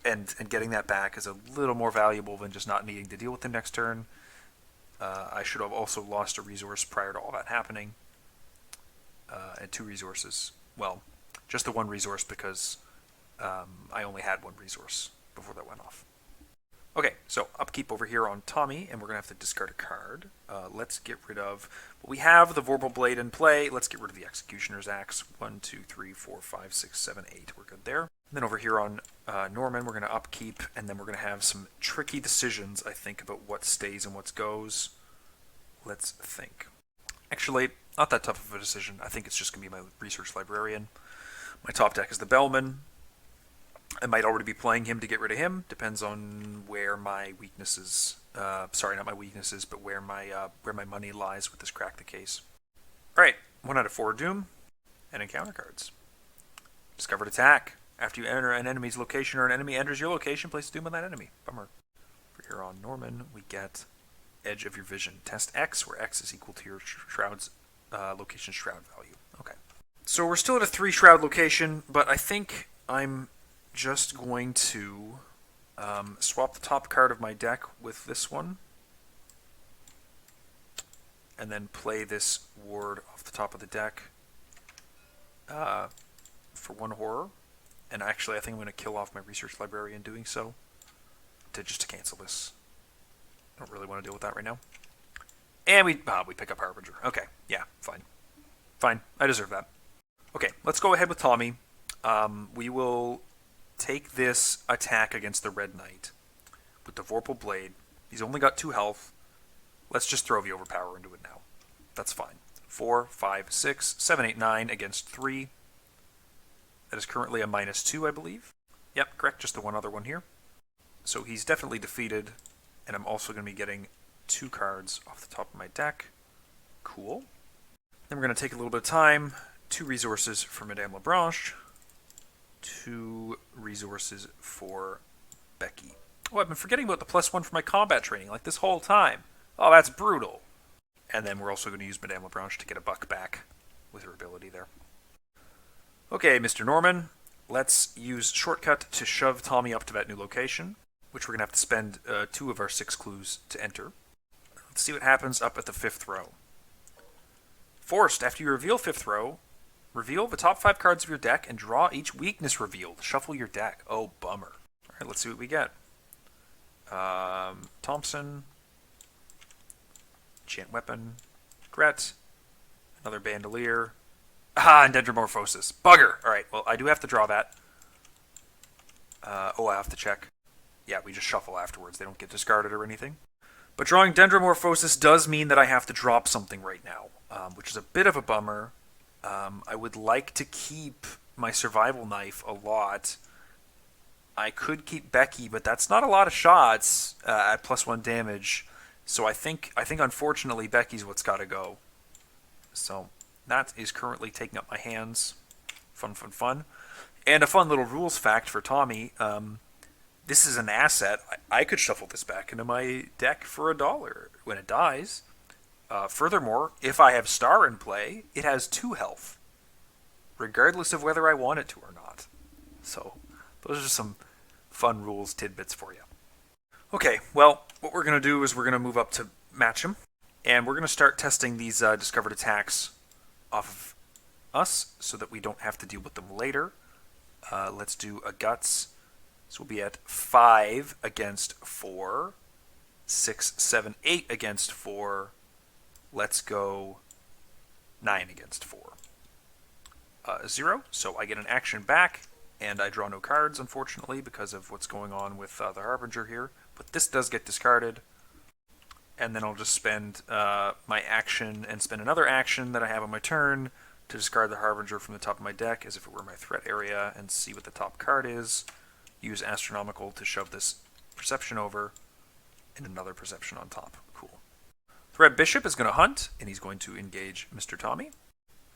and getting that back is a little more valuable than just not needing to deal with them next turn. I should have also lost a resource prior to all that happening. And 2 resources. Well, just the 1 resource because I only had 1 resource before that went off. Okay, so Upkeep over here on Tommy, and we're going to have to discard a card. Let's get rid of... Well, we have the Vorpal Blade in play. Let's get rid of the Executioner's Axe. 1, 2, 3, 4, 5, 6, 7, 8. We're good there. And then over here on Norman, we're going to Upkeep, and then we're going to have some tricky decisions, I think, about what stays and what goes. Let's think. Actually, not that tough of a decision. I think it's just going to be my Research Librarian. My top deck is the Bellman. I might already be playing him to get rid of him. Depends on where my weaknesses... sorry, not my weaknesses, but where my money lies with this Crack the Case. Alright, 1 out of 4 Doom. And encounter cards. Discovered Attack. After you enter an enemy's location or an enemy enters your location, place Doom on that enemy. Bummer. For here on Norman, we get Edge of Your Vision. Test X, where X is equal to your Shroud's location Shroud value. Okay. So we're still at a 3 Shroud location, but I think I'm just going to swap the top card of my deck with this one. and then play this ward off the top of the deck for 1 horror. And actually, I think I'm going to kill off my research library in doing so, just to cancel this. I don't really want to deal with that right now. And we pick up Harbinger. Okay, yeah, fine. Fine, I deserve that. Okay, let's go ahead with Tommy. We will take this attack against the Red Knight with the Vorpal Blade. He's only got 2 health. Let's just throw the Overpower into it now. That's fine. 4, 5, 6, 7, 8, 9 against 3. That is currently a -2, I believe. Yep, correct, just the one other one here. So he's definitely defeated, and I'm also going to be getting 2 cards off the top of my deck. Cool. Then we're going to take a little bit of time. 2 resources for Madame Labranche. 2 resources for Becky. Oh, I've been forgetting about the +1 for my combat training, like this whole time. Oh, that's brutal. And then we're also going to use Madame Labranche to get a buck back with her ability there. Okay, Mr. Norman, let's use Shortcut to shove Tommy up to that new location, which we're going to have to spend 2 of our 6 clues to enter. Let's see what happens up at the 5th row. Forced, after you reveal 5th row, reveal the top 5 cards of your deck and draw each weakness revealed. Shuffle your deck. Oh, bummer. Alright, let's see what we get. Thompson, Enchant Weapon, Gret, another Bandolier, and Dendromorphosis. Bugger! Alright, well, I do have to draw that. I have to check. Yeah, we just shuffle afterwards. They don't get discarded or anything. But drawing Dendromorphosis does mean that I have to drop something right now, which is a bit of a bummer. I would like to keep my Survival Knife a lot. I could keep Becky, but that's not a lot of shots at +1 damage. So I think unfortunately Becky's what's got to go. So that is currently taking up my hands. Fun, fun, fun. And a fun little rules fact for Tommy. This is an asset. I could shuffle this back into my deck for $1 when it dies. Furthermore, if I have Star in play, it has 2 health, regardless of whether I want it to or not. So those are some fun rules tidbits for you. Okay, well, what we're going to do is we're going to move up to match him, and we're going to start testing these discovered attacks off of us so that we don't have to deal with them later. Let's do a Guts. So we'll be at 5 against 4, 6, 7, 8 against 4. Let's go 9 against 4. 0, so I get an action back, and I draw no cards, unfortunately, because of what's going on with the Harbinger here. But this does get discarded, and then I'll just spend my action and spend another action that I have on my turn to discard the Harbinger from the top of my deck as if it were my threat area and see what the top card is. Use Astronomical to shove this Perception over, and another Perception on top. Cool. The Red Bishop is going to hunt, and he's going to engage Mr. Tommy.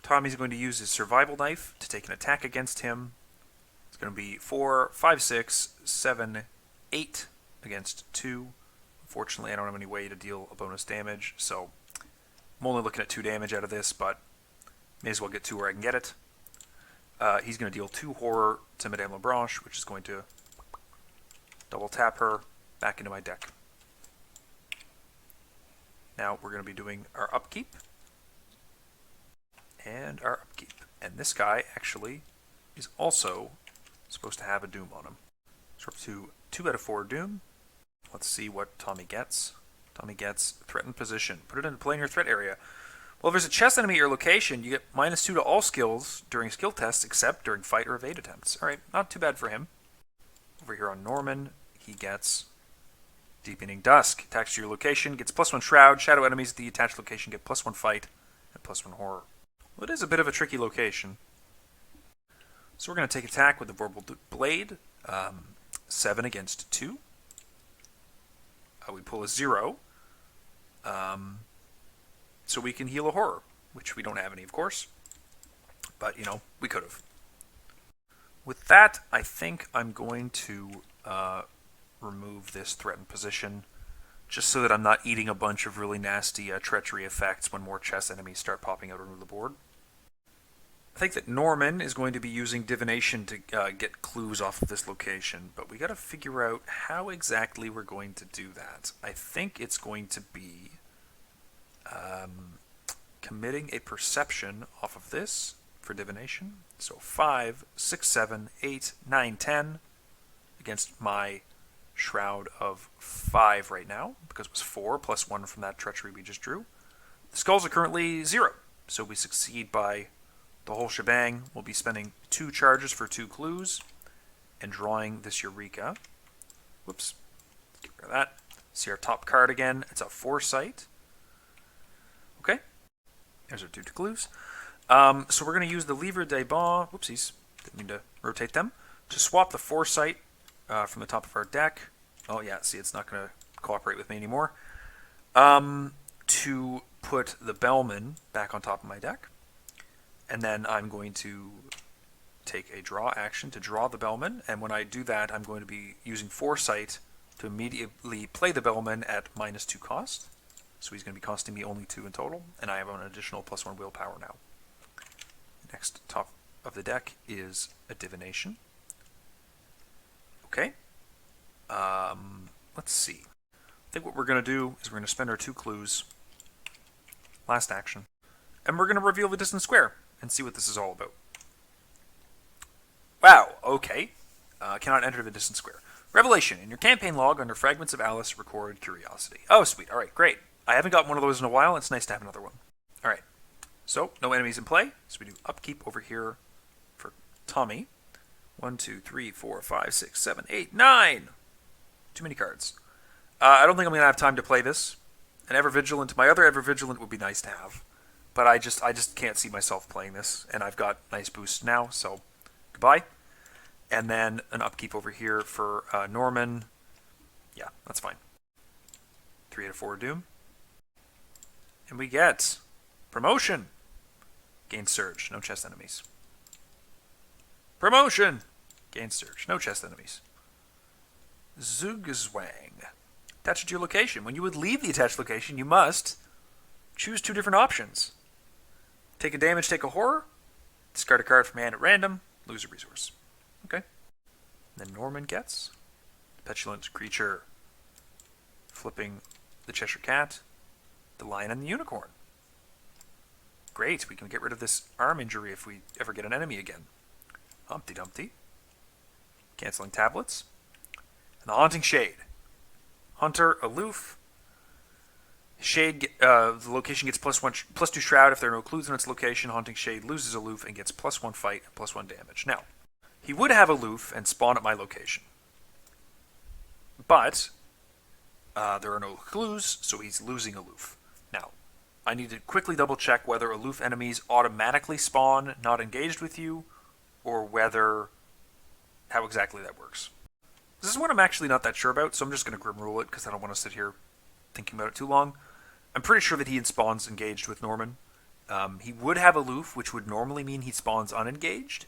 Tommy's going to use his Survival Knife to take an attack against him. It's going to be 4, 5, 6, 7, 8 against 2. Unfortunately, I don't have any way to deal a bonus damage, so I'm only looking at 2 damage out of this, but may as well get 2 where I can get it. He's going to deal 2 horror to Madame Labranche, which is going to double tap her back into my deck. Now we're going to be doing our Upkeep. And our Upkeep. And this guy actually is also supposed to have a Doom on him. So we're up to 2 out of 4 Doom. Let's see what Tommy gets. Tommy gets Threatened Position. Put it into play in your threat area. Well, if there's a chess enemy at your location, you get -2 to all skills during skill tests except during fight or evade attempts. Alright, not too bad for him. Over here on Norman, he gets Deepening Dusk. Attacks to your location, gets +1 Shroud. Shadow enemies at the attached location get +1 fight and +1 horror. Well, it is a bit of a tricky location. So we're going to take attack with the Vorpal Blade. 7 against 2. We pull a 0. So we can heal a horror, which we don't have any, of course. But, you know, we could have. With that, I think I'm going to remove this Threatened Position, just so that I'm not eating a bunch of really nasty treachery effects when more chess enemies start popping out onto the board. I think that Norman is going to be using Divination to get clues off of this location, but we got to figure out how exactly we're going to do that. I think it's going to be Committing a perception off of this for divination. So 5, 6, 7, 8, 9, 10 against my shroud of 5 right now, because it was 4 plus 1 from that treachery we just drew. The skulls are currently 0, so we succeed by the whole shebang. We'll be spending 2 charges for 2 clues and drawing this Eureka. Whoops. Get rid of that. See our top card again. It's a Foresight. Okay. There's our 2 clues. So we're going to use the Livre des Bons. Whoopsies. Didn't mean to rotate them. To swap the Foresight from the top of our deck. Oh, yeah. See, it's not going to cooperate with me anymore. To put the Bellman back on top of my deck. And then I'm going to take a draw action to draw the Bellman. And when I do that, I'm going to be using Foresight to immediately play the Bellman at -2 cost. So he's going to be costing me only 2 in total. And I have an additional +1 willpower now. Next top of the deck is a Divination. Okay. Let's see. I think what we're going to do is we're going to spend our 2 clues. Last action. And we're going to reveal the distant square and see what this is all about. Wow, okay. Cannot enter the distant square. Revelation. In your campaign log under Fragments of Alice, record Curiosity. Oh, sweet. All right, great. I haven't gotten one of those in a while. It's nice to have another one. All right. So, no enemies in play. So we do Upkeep over here for Tommy. 1, 2, 3, 4, 5, 6, 7, 8, 9! Too many cards. I don't think I'm going to have time to play this. An Ever-Vigilant. My other Ever-Vigilant would be nice to have. But I just can't see myself playing this. And I've got nice boosts now, so goodbye. And then an Upkeep over here for Norman. Yeah, that's fine. 3 out of 4 Doom. And we get Promotion. Gain Surge. No chest enemies. Promotion. Gain Surge. No chest enemies. Zugzwang. Attached to your location. When you would leave the attached location, you must choose 2 different options. Take a damage, take a horror. Discard a card from hand at random. Lose a resource. Okay. Then Norman gets Petulant Creature. Flipping the Cheshire Cat. The Lion and the Unicorn. Great, we can get rid of this arm injury if we ever get an enemy again. Humpty Dumpty. Canceling tablets. And the Haunting Shade. Hunter, aloof. Shade, the location gets +2 Shroud if there are no clues in its location. Haunting Shade loses aloof and gets +1 fight and +1 damage. Now, he would have aloof and spawn at my location. But there are no clues, so he's losing aloof. Now, I need to quickly double check whether aloof enemies automatically spawn not engaged with you, or how exactly that works. This is one I'm actually not that sure about, so I'm just going to Grim Rule it because I don't want to sit here thinking about it too long. I'm pretty sure that he spawns engaged with Norman. He would have aloof, which would normally mean he spawns unengaged,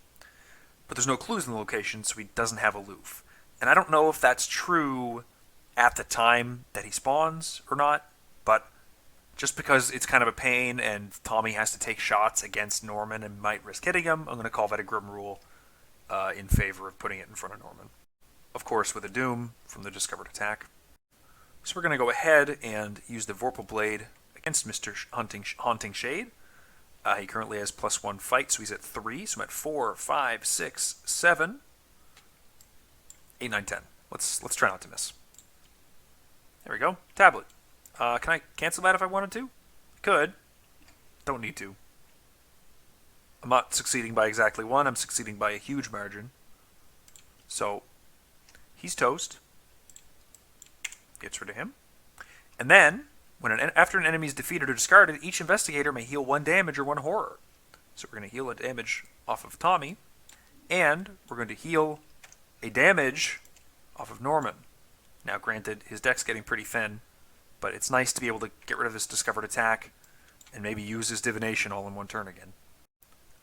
but there's no clues in the location, so he doesn't have aloof. And I don't know if that's true at the time that he spawns or not, but just because it's kind of a pain and Tommy has to take shots against Norman and might risk hitting him, I'm going to call that a Grim Rule in favor of putting it in front of Norman. Of course, with a Doom from the Discovered Attack. So we're going to go ahead and use the Vorpal Blade against Mr. Haunting Shade. He currently has +1 fight, so he's at 3. So I'm at 4, 5, 6, 7, 8, 9, 10. Let's try not to miss. There we go. Tablet. Can I cancel that if I wanted to? I could. Don't need to. I'm not succeeding by exactly 1. I'm succeeding by a huge margin. So, he's toast. Gets rid of him. And then, after an enemy is defeated or discarded, each investigator may heal 1 damage or 1 horror. So we're going to heal a damage off of Tommy. And we're going to heal a damage off of Norman. Now, granted, his deck's getting pretty thin, but it's nice to be able to get rid of this Discovered Attack and maybe use his Divination all in 1 turn again.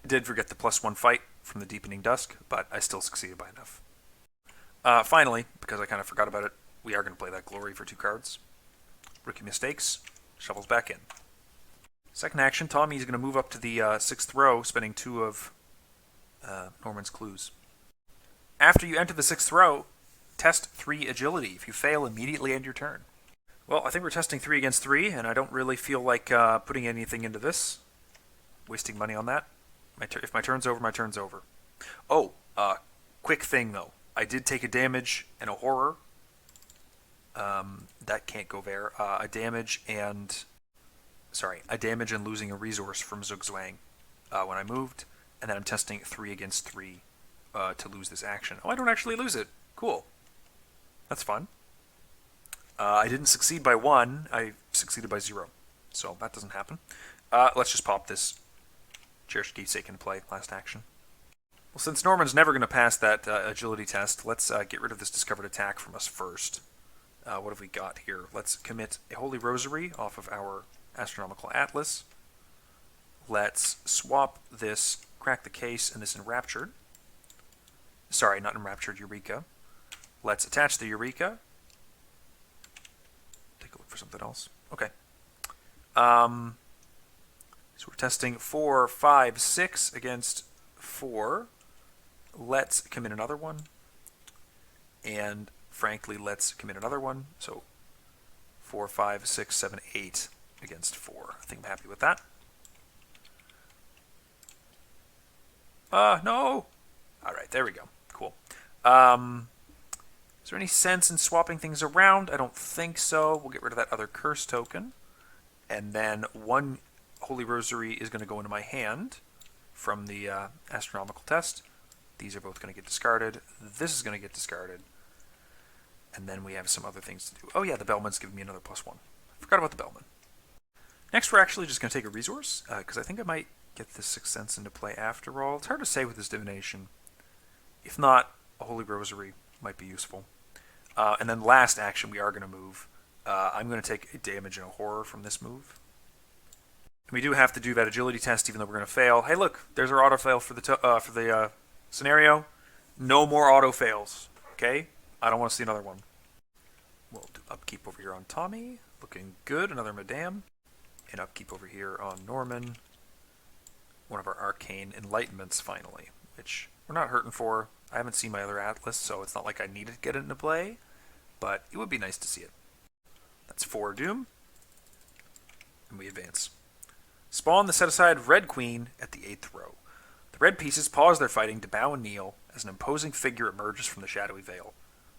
I did forget the +1 fight from the Deepening Dusk, but I still succeeded by enough. Finally, because I kind of forgot about it, we are going to play that Glory for 2 cards. Rookie Mistakes, shovels back in. Second action, Tommy's going to move up to the 6th row, spending 2 of Norman's clues. After you enter the 6th row, test 3 agility. If you fail, immediately end your turn. Well, I think we're testing 3 against 3, and I don't really feel like putting anything into this. Wasting money on that. If my turn's over, my turn's over. Oh, quick thing though. I did take a damage and a horror. That can't go there. A damage and losing a resource from Zugzwang when I moved, and then I'm testing 3 against 3 to lose this action. Oh, I don't actually lose it. Cool. That's fun. I didn't succeed by 1. I succeeded by 0. So that doesn't happen. Let's just pop this Cherished Keepsake into play. Last action. Well, since Norman's never going to pass that agility test, let's get rid of this discovered attack from us first. What have we got here? Let's commit a Holy Rosary off of our Astronomical Atlas. Let's swap this Crack the Case and this Enraptured. Sorry, not Enraptured, Eureka. Let's attach the Eureka. Take a look for something else. Okay. So we're testing 4, 5, 6 against 4. Let's commit another one. And frankly, let's commit another one. So 4, 5, 6, 7, 8 against 4. I think I'm happy with that. No! Alright, there we go. Cool. Is there any sense in swapping things around? I don't think so. We'll get rid of that other curse token. And then 1 Holy Rosary is going to go into my hand from the astronomical test. These are both going to get discarded. This is going to get discarded. And then we have some other things to do. Oh yeah, the Bellman's giving me another +1. I forgot about the Bellman. Next we're actually just going to take a resource, because I think I might get this Sixth Sense into play after all. It's hard to say with this divination. If not, a Holy Rosary might be useful. And then last action we are going to move. I'm going to take a damage and a horror from this move. And we do have to do that agility test even though we're going to fail. Hey look, there's our auto fail for the scenario. No more auto fails, okay? I don't want to see another one. We'll do upkeep over here on Tommy. Looking good, another Madame. And upkeep over here on Norman. One of our arcane enlightenments finally, which we're not hurting for. I haven't seen my other Atlas, so it's not like I needed to get it into play, but it would be nice to see it. That's 4 Doom. And we advance. Spawn the set-aside Red Queen at the 8th row. The red pieces pause their fighting to bow and kneel as an imposing figure emerges from the shadowy veil.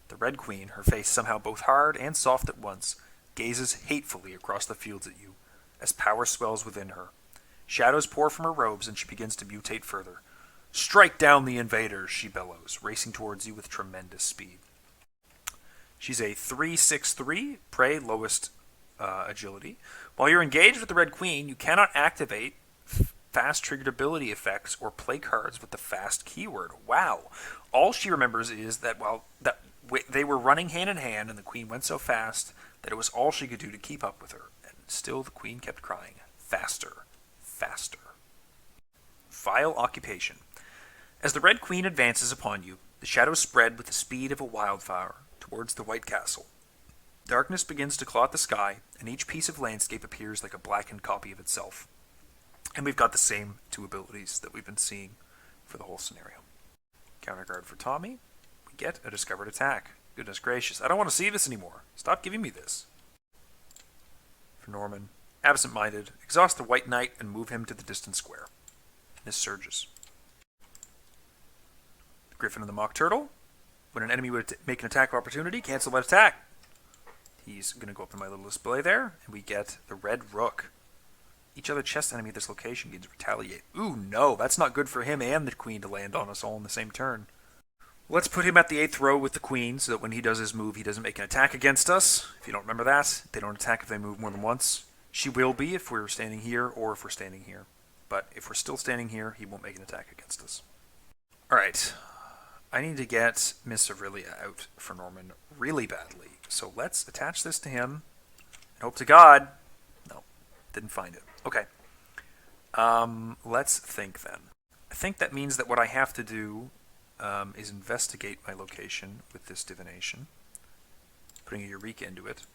The Red Queen, her face somehow both hard and soft at once, gazes hatefully across the fields at you as power swells within her. Shadows pour from her robes and she begins to mutate further. Strike down the invaders, she bellows, racing towards you with tremendous speed. She's a 3/6/3, prey, lowest agility. While you're engaged with the Red Queen, you cannot activate fast triggered ability effects or play cards with the fast keyword. Wow. All she remembers is that they were running hand in hand and the Queen went so fast that it was all she could do to keep up with her. And still the Queen kept crying, faster, faster. Vile occupation. As the Red Queen advances upon you, the shadows spread with the speed of a wildfire towards the White Castle. Darkness begins to clot the sky, and each piece of landscape appears like a blackened copy of itself. And we've got the same 2 abilities that we've been seeing for the whole scenario. Counterguard for Tommy. We get a discovered attack. Goodness gracious, I don't want to see this anymore. Stop giving me this. For Norman, absent-minded, exhaust the White Knight and move him to the distant square. This surges. Griffin and the Mock Turtle. When an enemy would make an attack of opportunity, cancel that attack. He's going to go up in my little display there, and we get the Red Rook. Each other chest enemy at this location gains retaliate. Ooh, no, that's not good for him and the Queen to land on us all in the same turn. Let's put him at the 8th row with the Queen, so that when he does his move, he doesn't make an attack against us. If you don't remember that, they don't attack if they move more than once. She will be if we're standing here, or if we're standing here. But if we're still standing here, he won't make an attack against us. Alright. I need to get Miss Aurelia out for Norman really badly. So let's attach this to him. And hope to God. No, didn't find it. Okay. Let's think then. I think that means that what I have to do is investigate my location with this divination. Putting a Eureka into it.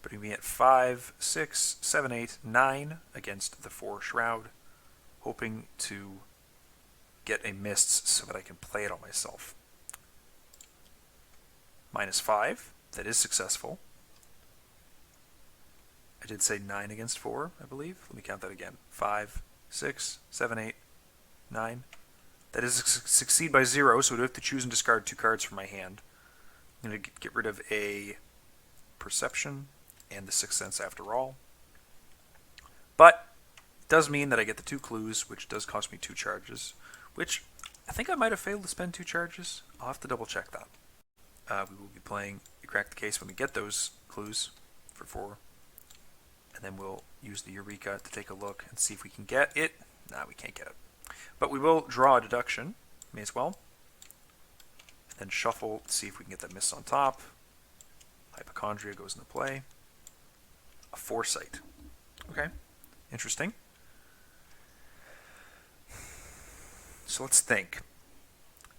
Putting me at 5, 6, 7, 8, 9 against the 4 Shroud. Hoping to get a Mists so that I can play it on myself. -5, that is successful. I did say 9 against 4, I believe. Let me count that again. 5, 6, 7, 8, 9. That is succeed by 0, so I do have to choose and discard 2 cards from my hand. I'm going to get rid of a Perception and the Sixth Sense after all. But it does mean that I get the 2 clues, which does cost me 2 charges, which I think I might have failed to spend 2 charges. I'll have to double check that. We will be playing Crack the Case when we get those clues for 4. And then we'll use the Eureka to take a look and see if we can get it. Nah, we can't get it. But we will draw a deduction, may as well. And then shuffle to see if we can get that miss on top. Hypochondria goes into play. A Foresight. Okay, interesting. So let's think.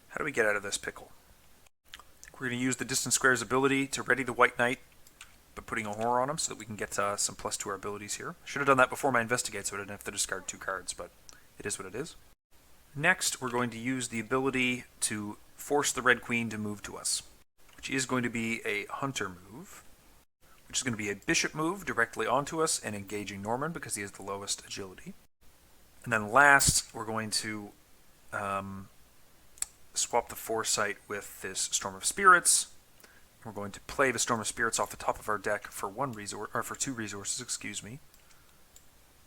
How do we get out of this pickle? We're going to use the Distant Square's ability to ready the White Knight, but putting a horror on him so that we can get some plus to our abilities here. I should have done that before my Investigate so I didn't have to discard 2 cards, but it is what it is. Next, we're going to use the ability to force the Red Queen to move to us, which is going to be a Hunter move, which is going to be a Bishop move directly onto us and engaging Norman because he has the lowest agility. And then last, we're going to swap the Foresight with this Storm of Spirits. We're going to play the Storm of Spirits off the top of our deck for 1 resource, or for 2 resources, excuse me.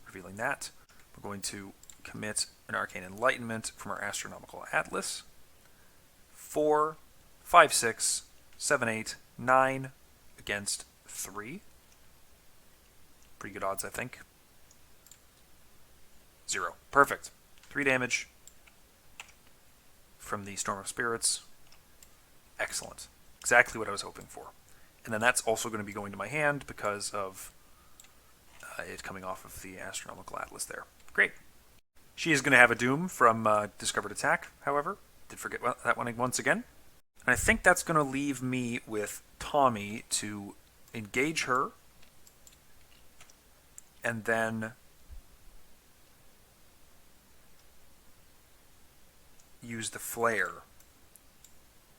Revealing that. We're going to commit an Arcane Enlightenment from our Astronomical Atlas. 4, 5, 6, 7, 8, 9 against 3. Pretty good odds, I think. 0. Perfect. 3 damage from the Storm of Spirits. Excellent. Exactly what I was hoping for. And then that's also going to be going to my hand because of it coming off of the Astronomical Atlas there. Great. She is going to have a Doom from Discovered Attack, however. Did forget that one once again. And I think that's going to leave me with Tommy to engage her and then use the Flare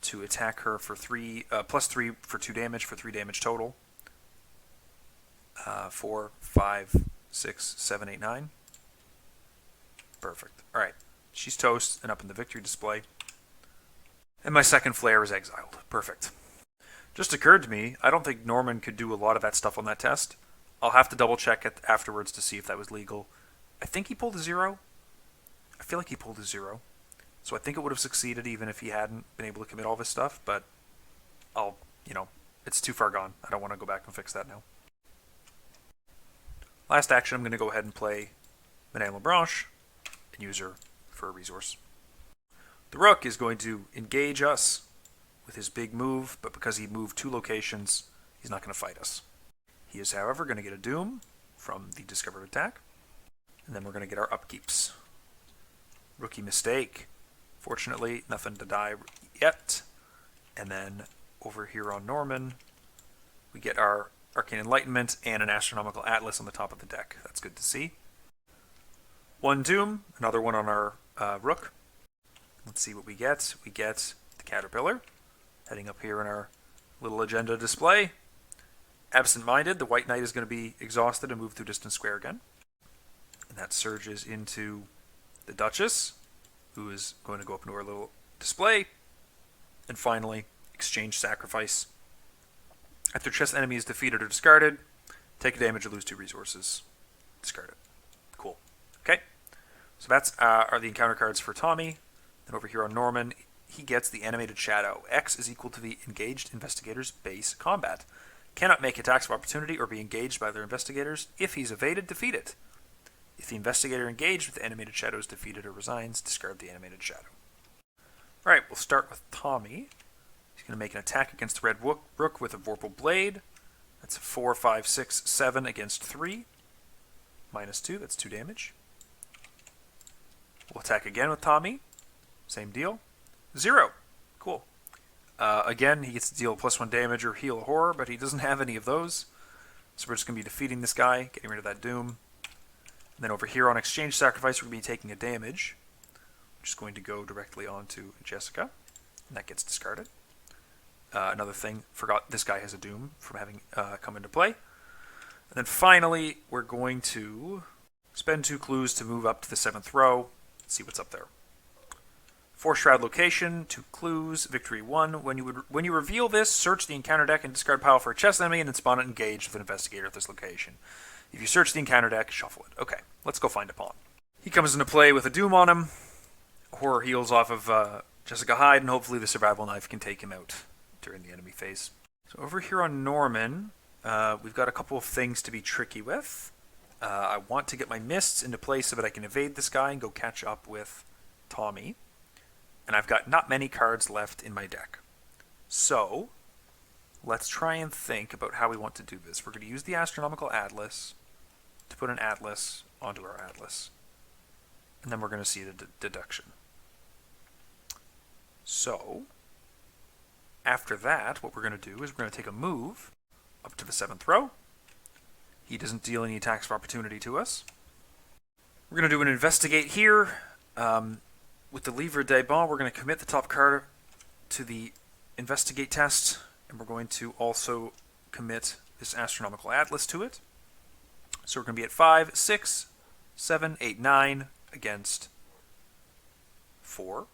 to attack her for plus 3 for 2 damage, for 3 damage total. 4, 5, 6, 7, 8, 9. Perfect. Alright. She's toast and up in the victory display. And my second Flare is exiled. Perfect. Just occurred to me, I don't think Norman could do a lot of that stuff on that test. I'll have to double check it afterwards to see if that was legal. I think he pulled a 0. I feel like he pulled a 0. So I think it would have succeeded even if he hadn't been able to commit all this stuff, but it's too far gone. I don't want to go back and fix that now. Last action, I'm going to go ahead and play Madame Lebranche and use her for a resource. The Rook is going to engage us with his big move, but because he moved 2 locations, he's not going to fight us. He is, however, going to get a Doom from the Discovered Attack, and then we're going to get our upkeeps. Rookie mistake. Fortunately, nothing to die yet. And then over here on Norman, we get our Arcane Enlightenment and an Astronomical Atlas on the top of the deck. That's good to see. 1 Doom, another one on our Rook. Let's see what we get. We get the Caterpillar, heading up here in our little agenda display. Absent-minded, the White Knight is going to be exhausted and move through Distant Square again. And that surges into the Duchess, who is going to go up into our little display. And finally, exchange Sacrifice. After chess enemy is defeated or discarded, take a damage or lose 2 resources. Discard it. Cool. Okay. So that's are the encounter cards for Tommy. Then over here on Norman, he gets the Animated Shadow. X is equal to the engaged investigator's base combat. Cannot make attacks of opportunity or be engaged by their investigators. If he's evaded, defeat it. If the investigator engaged with the Animated Shadow is defeated or resigns, discard the Animated Shadow. Alright, we'll start with Tommy. He's going to make an attack against the Red Rook with a Vorpal Blade. That's a 4, 5, 6, 7 against 3. -2, that's 2 damage. We'll attack again with Tommy. Same deal. 0. Cool. Again, he gets to deal +1 damage or heal a horror, but he doesn't have any of those. So we're just going to be defeating this guy, getting rid of that Doom. And then over here on Exchange Sacrifice, we're going to be taking a damage, which is going to go directly onto Jessica, and that gets discarded. Another thing, forgot this guy has a Doom from having come into play. And then finally, we're going to spend 2 clues to move up to the 7th row. Let's see what's up there. 4 Shroud location, 2 clues, victory 1. When you reveal this, search the encounter deck and discard pile for a chest enemy and then spawn it engaged with an investigator at this location. If you search the encounter deck, shuffle it. Okay, let's go find a pawn. He comes into play with a Doom on him. Horror heals off of Jessica Hyde, and hopefully the survival knife can take him out during the enemy phase. So over here on Norman, we've got a couple of things to be tricky with. I want to get my mists into place so that I can evade this guy and go catch up with Tommy. And I've got not many cards left in my deck. So, let's try and think about how we want to do this. We're going to use the Astronomical Atlas to put an Atlas onto our Atlas. And then we're going to see the deduction. So, after that, what we're going to do is we're going to take a move up to the 7th row. He doesn't deal any attacks of opportunity to us. We're going to do an Investigate here. With the Livre des Bons, we're going to commit the top card to the Investigate test, and we're going to also commit this Astronomical Atlas to it. So we're going to be at 5, 6, 7, 8, 9 against 4.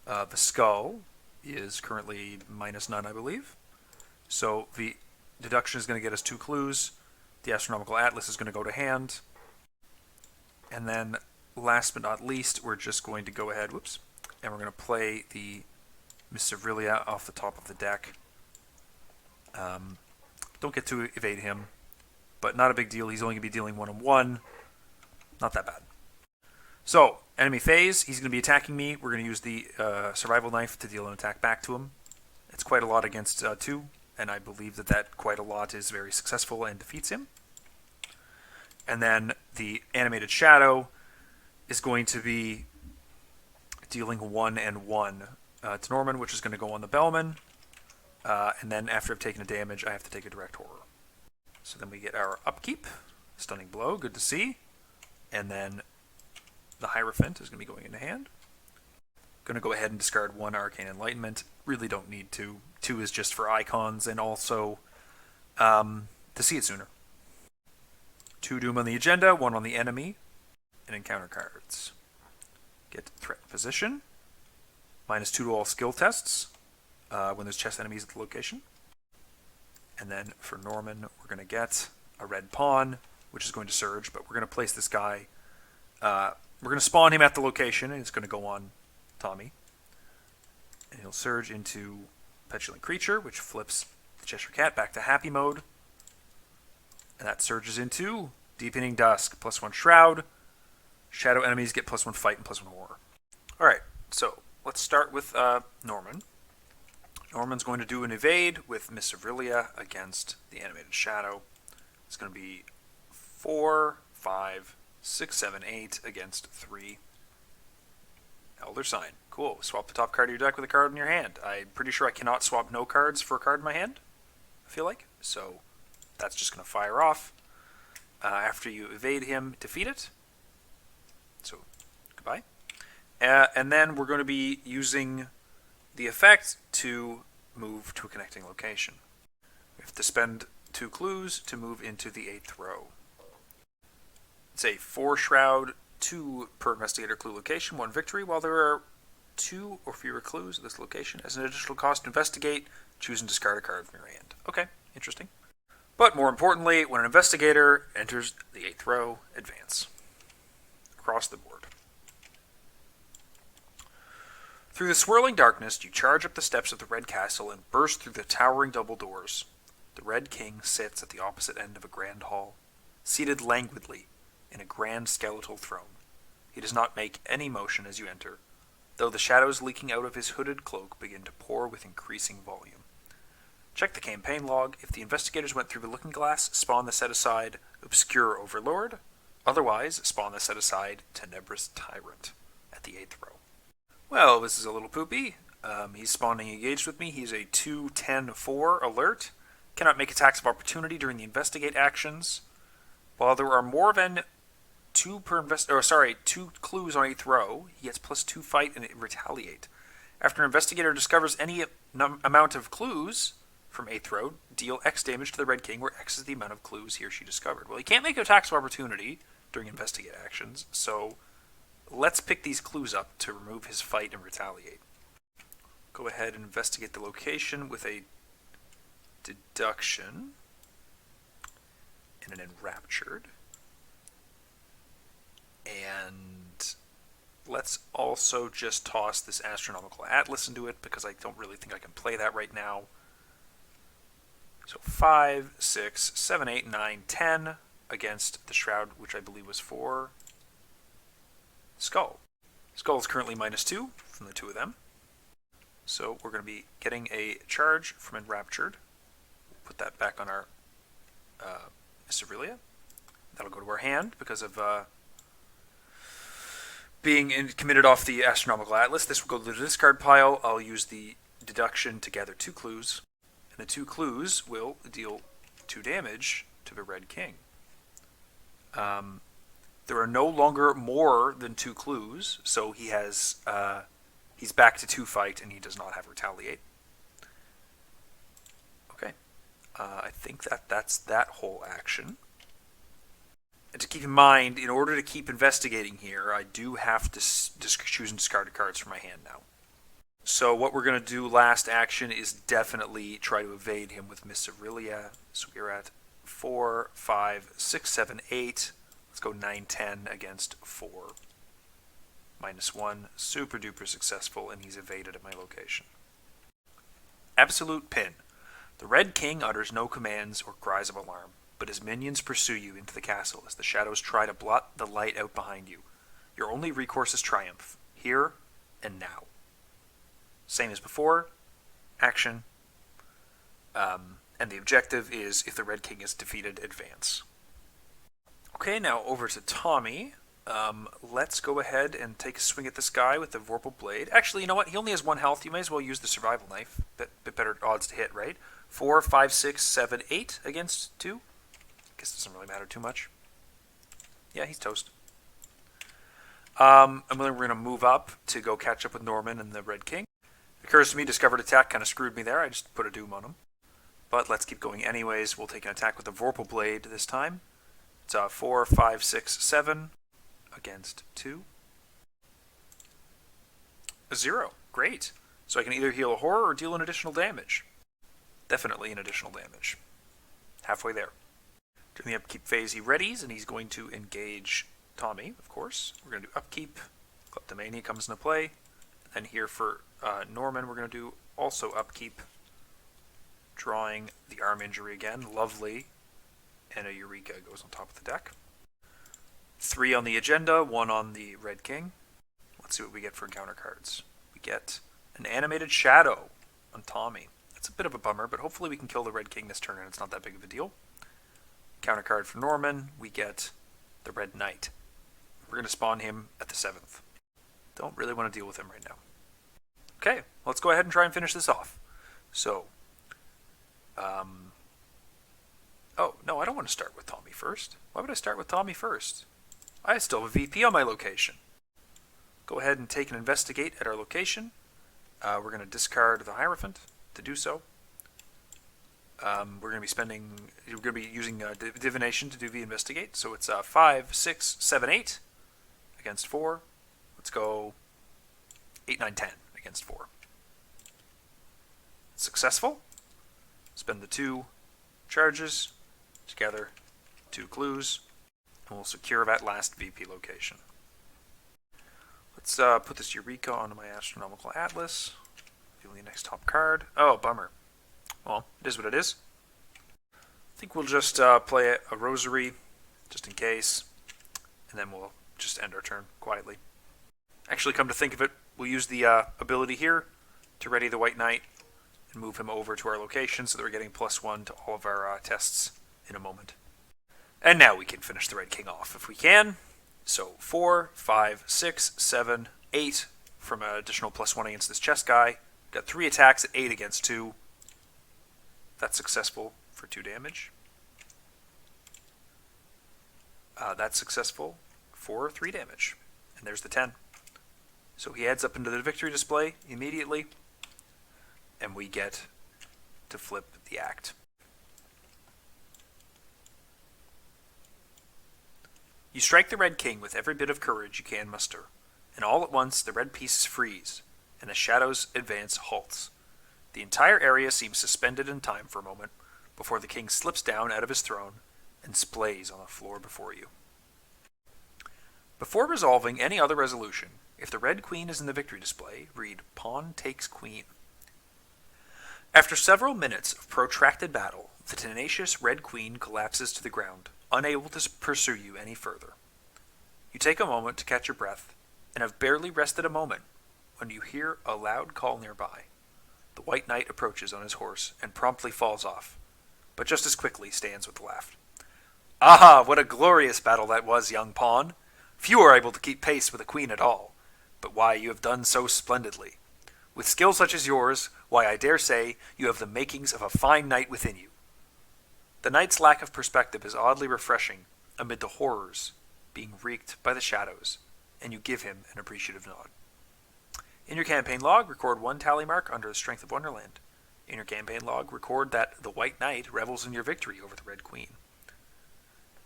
The Skull is currently -9, I believe. So the deduction is going to get us 2 clues. The Astronomical Atlas is going to go to hand. And then last but not least, we're just going to go ahead, and we're going to play the Miss Sevrilia off the top of the deck. Don't get to evade him, but not a big deal. He's only going to be dealing 1-on-1. Not that bad. So, enemy phase, he's going to be attacking me. We're going to use the survival knife to deal an attack back to him. It's quite a lot against 2, and I believe that quite a lot is very successful and defeats him. And then the animated shadow is going to be dealing 1 and 1 to Norman, which is going to go on the Bellman. And then after I've taken a damage, I have to take a direct horror. So then we get our Upkeep, Stunning Blow, good to see. And then the Hierophant is going to be going into hand. Going to go ahead and discard 1 Arcane Enlightenment. Really don't need to. 2 is just for icons and also to see it sooner. 2 Doom on the agenda, 1 on the enemy. And encounter cards. Get threat position. -2 to all skill tests when there's chest enemies at the location. And then for Norman, we're going to get a red pawn, which is going to surge, but we're going to place this guy. We're going to spawn him at the location, and it's going to go on Tommy. And he'll surge into Petulant Creature, which flips the Cheshire Cat back to happy mode. And that surges into Deepening Dusk, +1 Shroud. Shadow enemies get +1 fight and +1 horror. Alright, so let's start with Norman. Norman's going to do an evade with Miss Sevrilia against the animated shadow. It's going to be 4, 5, 6, 7, 8 against 3. Elder Sign. Cool. Swap the top card of your deck with a card in your hand. I'm pretty sure I cannot swap no cards for a card in my hand, I feel like. So that's just going to fire off. After you evade him, defeat it. So, goodbye. And then we're going to be using the effect to move to a connecting location. We have to spend 2 clues to move into the 8th row. It's a 4 Shroud, 2 per investigator clue location, 1 victory. While there are 2 or fewer clues at this location, as an additional cost to investigate, choose and discard a card from your hand. Okay, interesting. But more importantly, when an investigator enters the 8th row, advance. Across the board. Through the swirling darkness, you charge up the steps of the Red Castle and burst through the towering double doors. The Red King sits at the opposite end of a grand hall, seated languidly in a grand skeletal throne. He does not make any motion as you enter, though the shadows leaking out of his hooded cloak begin to pour with increasing volume. Check the campaign log. If the investigators went through the looking glass, spawn the set-aside Obscure Overlord. Otherwise, spawn the set-aside Tenebrous Tyrant at the 8th row. Well, this is a little poopy. He's spawning engaged with me. He's a 2-10-4 alert. Cannot make attacks of opportunity during the investigate actions. While there are more than 2 clues on 8th row, he gets +2 fight and retaliate. After an investigator discovers any amount of clues, from 8th row. Deal X damage to the Red King, where X is the amount of clues he or she discovered. Well, he can't make attacks of opportunity during investigate actions, so let's pick these clues up to remove his fight and retaliate. Go ahead and investigate the location with a deduction and an enraptured. And let's also just toss this astronomical atlas into it because I don't really think I can play that right now. So 5, 6, 7, 8, 9, 10 against the Shroud, which I believe was 4. Skull. Skull is currently -2 from the two of them. So we're going to be getting a charge from Enraptured. We'll put that back on our Miss Aurelia. That'll go to our hand because of being committed off the Astronomical Atlas. This will go to the discard pile. I'll use the deduction to gather 2 clues. And the 2 clues will deal 2 damage to the Red King. There are no longer more than 2 clues, so he has he's back to 2 fight, and he does not have retaliate. Okay, I think that's that whole action. And to keep in mind, in order to keep investigating here, I do have to choose and discard cards from my hand now. So what we're going to do last action is definitely try to evade him with Miss Aurelia. So we're at 4, 5, 6, 7, 8. Let's go 9, 10 against 4. -1. Super duper successful, and he's evaded at my location. Absolute Pin. The Red King utters no commands or cries of alarm, but his minions pursue you into the castle as the shadows try to blot the light out behind you. Your only recourse is triumph, here and now. Same as before, action, and the objective is, if the Red King is defeated, advance. Okay, now over to Tommy. Let's go ahead and take a swing at this guy with the Vorpal Blade. Actually, you know what? He only has 1 health. You may as well use the Survival Knife. Bit better odds to hit, right? 4, 5, 6, 7, 8 against 2. Guess it doesn't really matter too much. Yeah, he's toast. And then we're going to move up to go catch up with Norman and the Red King. It occurs to me, Discovered Attack kind of screwed me there. I just put a doom on him. But let's keep going anyways. We'll take an attack with the Vorpal Blade this time. It's 4, 5, 6, 7 against 2. A 0. Great. So I can either heal a horror or deal an additional damage. Definitely an additional damage. Halfway there. During the upkeep phase, he readies, and he's going to engage Tommy, of course. We're going to do upkeep. Kleptomania comes into play. And here for Norman, we're going to do also upkeep. Drawing the arm injury again. Lovely. And a Eureka goes on top of the deck. 3 on the agenda, 1 on the Red King. Let's see what we get for encounter cards. We get an Animated Shadow on Tommy. That's a bit of a bummer, but hopefully we can kill the Red King this turn and it's not that big of a deal. Counter card for Norman, we get the Red Knight. We're going to spawn him at the 7th. Don't really want to deal with him right now. Okay, let's go ahead and try and finish this off. So, oh, no, I don't want to start with Tommy first. Why would I start with Tommy first? I still have a VP on my location. Go ahead and take an investigate at our location. We're going to discard the Hierophant to do so. We're going to be using divination to do the investigate. So it's 5, 6, 7, 8 against 4. Let's go 8, 9, 10 against 4. Successful. Spend the 2 charges together, 2 clues, and we'll secure that last VP location. Let's put this Eureka onto my Astronomical Atlas. Dealing the next top card. Oh, bummer. Well, it is what it is. I think we'll just play a Rosary, just in case, and then we'll just end our turn quietly. Actually, come to think of it, we'll use the ability here to ready the White Knight and move him over to our location so that we're getting +1 to all of our tests in a moment. And now we can finish the Red King off if we can. So 4, 5, 6, 7, 8 from an additional +1 against this chess guy. Got 3 attacks at 8 against 2. That's successful for 2 damage. That's successful for 3 damage. And there's the 10. So he heads up into the victory display immediately. And we get to flip the act. You strike the red king with every bit of courage you can muster, and all at once the red pieces freeze, and the shadow's advance halts. The entire area seems suspended in time for a moment, before the king slips down out of his throne and splays on the floor before you. Before resolving any other resolution, if the red queen is in the victory display, read Pawn Takes Queen. After several minutes of protracted battle, the tenacious red queen collapses to the ground, unable to pursue you any further. You take a moment to catch your breath, and have barely rested a moment when you hear a loud call nearby. The white knight approaches on his horse and promptly falls off, but just as quickly stands with a laugh. "Ah, what a glorious battle that was, young pawn! Few are able to keep pace with a queen at all, but why, you have done so splendidly. With skill such as yours, why, I dare say, you have the makings of a fine knight within you." The knight's lack of perspective is oddly refreshing amid the horrors being wreaked by the shadows, and you give him an appreciative nod. In your campaign log, record 1 tally mark under the strength of Wonderland. In your campaign log, record that the white knight revels in your victory over the red queen.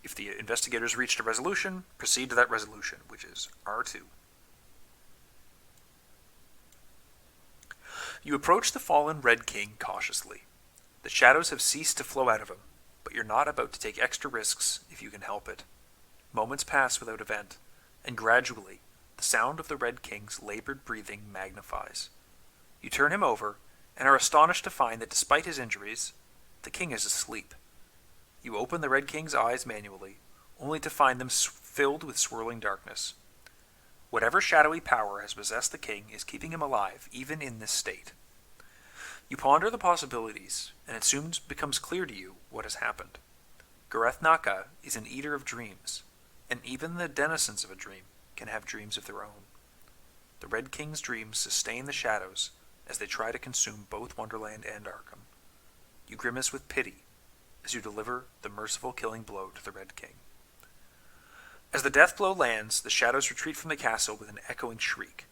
If the investigators reached a resolution, proceed to that resolution, which is R2. You approach the fallen red king cautiously. The shadows have ceased to flow out of him, but you're not about to take extra risks if you can help it. Moments pass without event, and gradually, the sound of the red king's labored breathing magnifies. You turn him over, and are astonished to find that despite his injuries, the king is asleep. You open the red king's eyes manually, only to find them filled with swirling darkness. Whatever shadowy power has possessed the king is keeping him alive, even in this state. You ponder the possibilities, and it soon becomes clear to you what has happened. Gareth is an eater of dreams, and even the denizens of a dream can have dreams of their own. The Red King's dreams sustain the shadows as they try to consume both Wonderland and Arkham. You grimace with pity as you deliver the merciful killing blow to the Red King. As the death blow lands, the shadows retreat from the castle with an echoing shriek.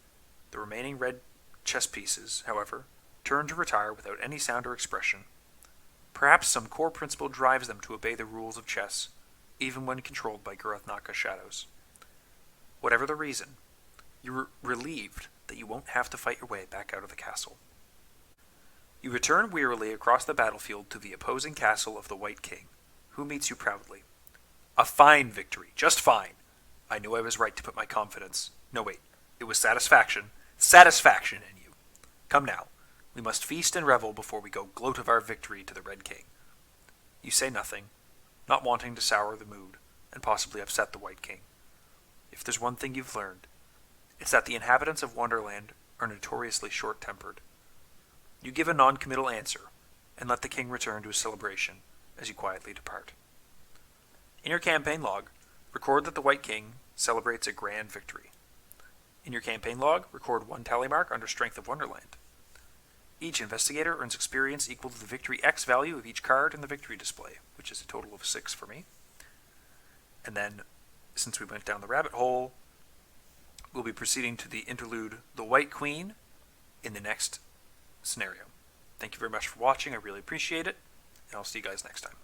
The remaining red chess pieces, however, turn to retire without any sound or expression. Perhaps some core principle drives them to obey the rules of chess, even when controlled by Gareth shadows. Whatever the reason, you're relieved that you won't have to fight your way back out of the castle. You return wearily across the battlefield to the opposing castle of the White King, who meets you proudly. "A fine victory, just fine. I knew I was right to put my confidence. No, wait, it was satisfaction in you. Come now, we must feast and revel before we go gloat of our victory to the Red King." You say nothing, not wanting to sour the mood and possibly upset the White King. If there's one thing you've learned, it's that the inhabitants of Wonderland are notoriously short-tempered. You give a non-committal answer, and let the king return to his celebration as you quietly depart. In your campaign log, record that the White King celebrates a grand victory. In your campaign log, record 1 tally mark under Strength of Wonderland. Each investigator earns experience equal to the victory X value of each card in the victory display, which is a total of 6 for me. And then, since we went down the rabbit hole, we'll be proceeding to the interlude The White Queen in the next scenario. Thank you very much for watching. I really appreciate it, and I'll see you guys next time.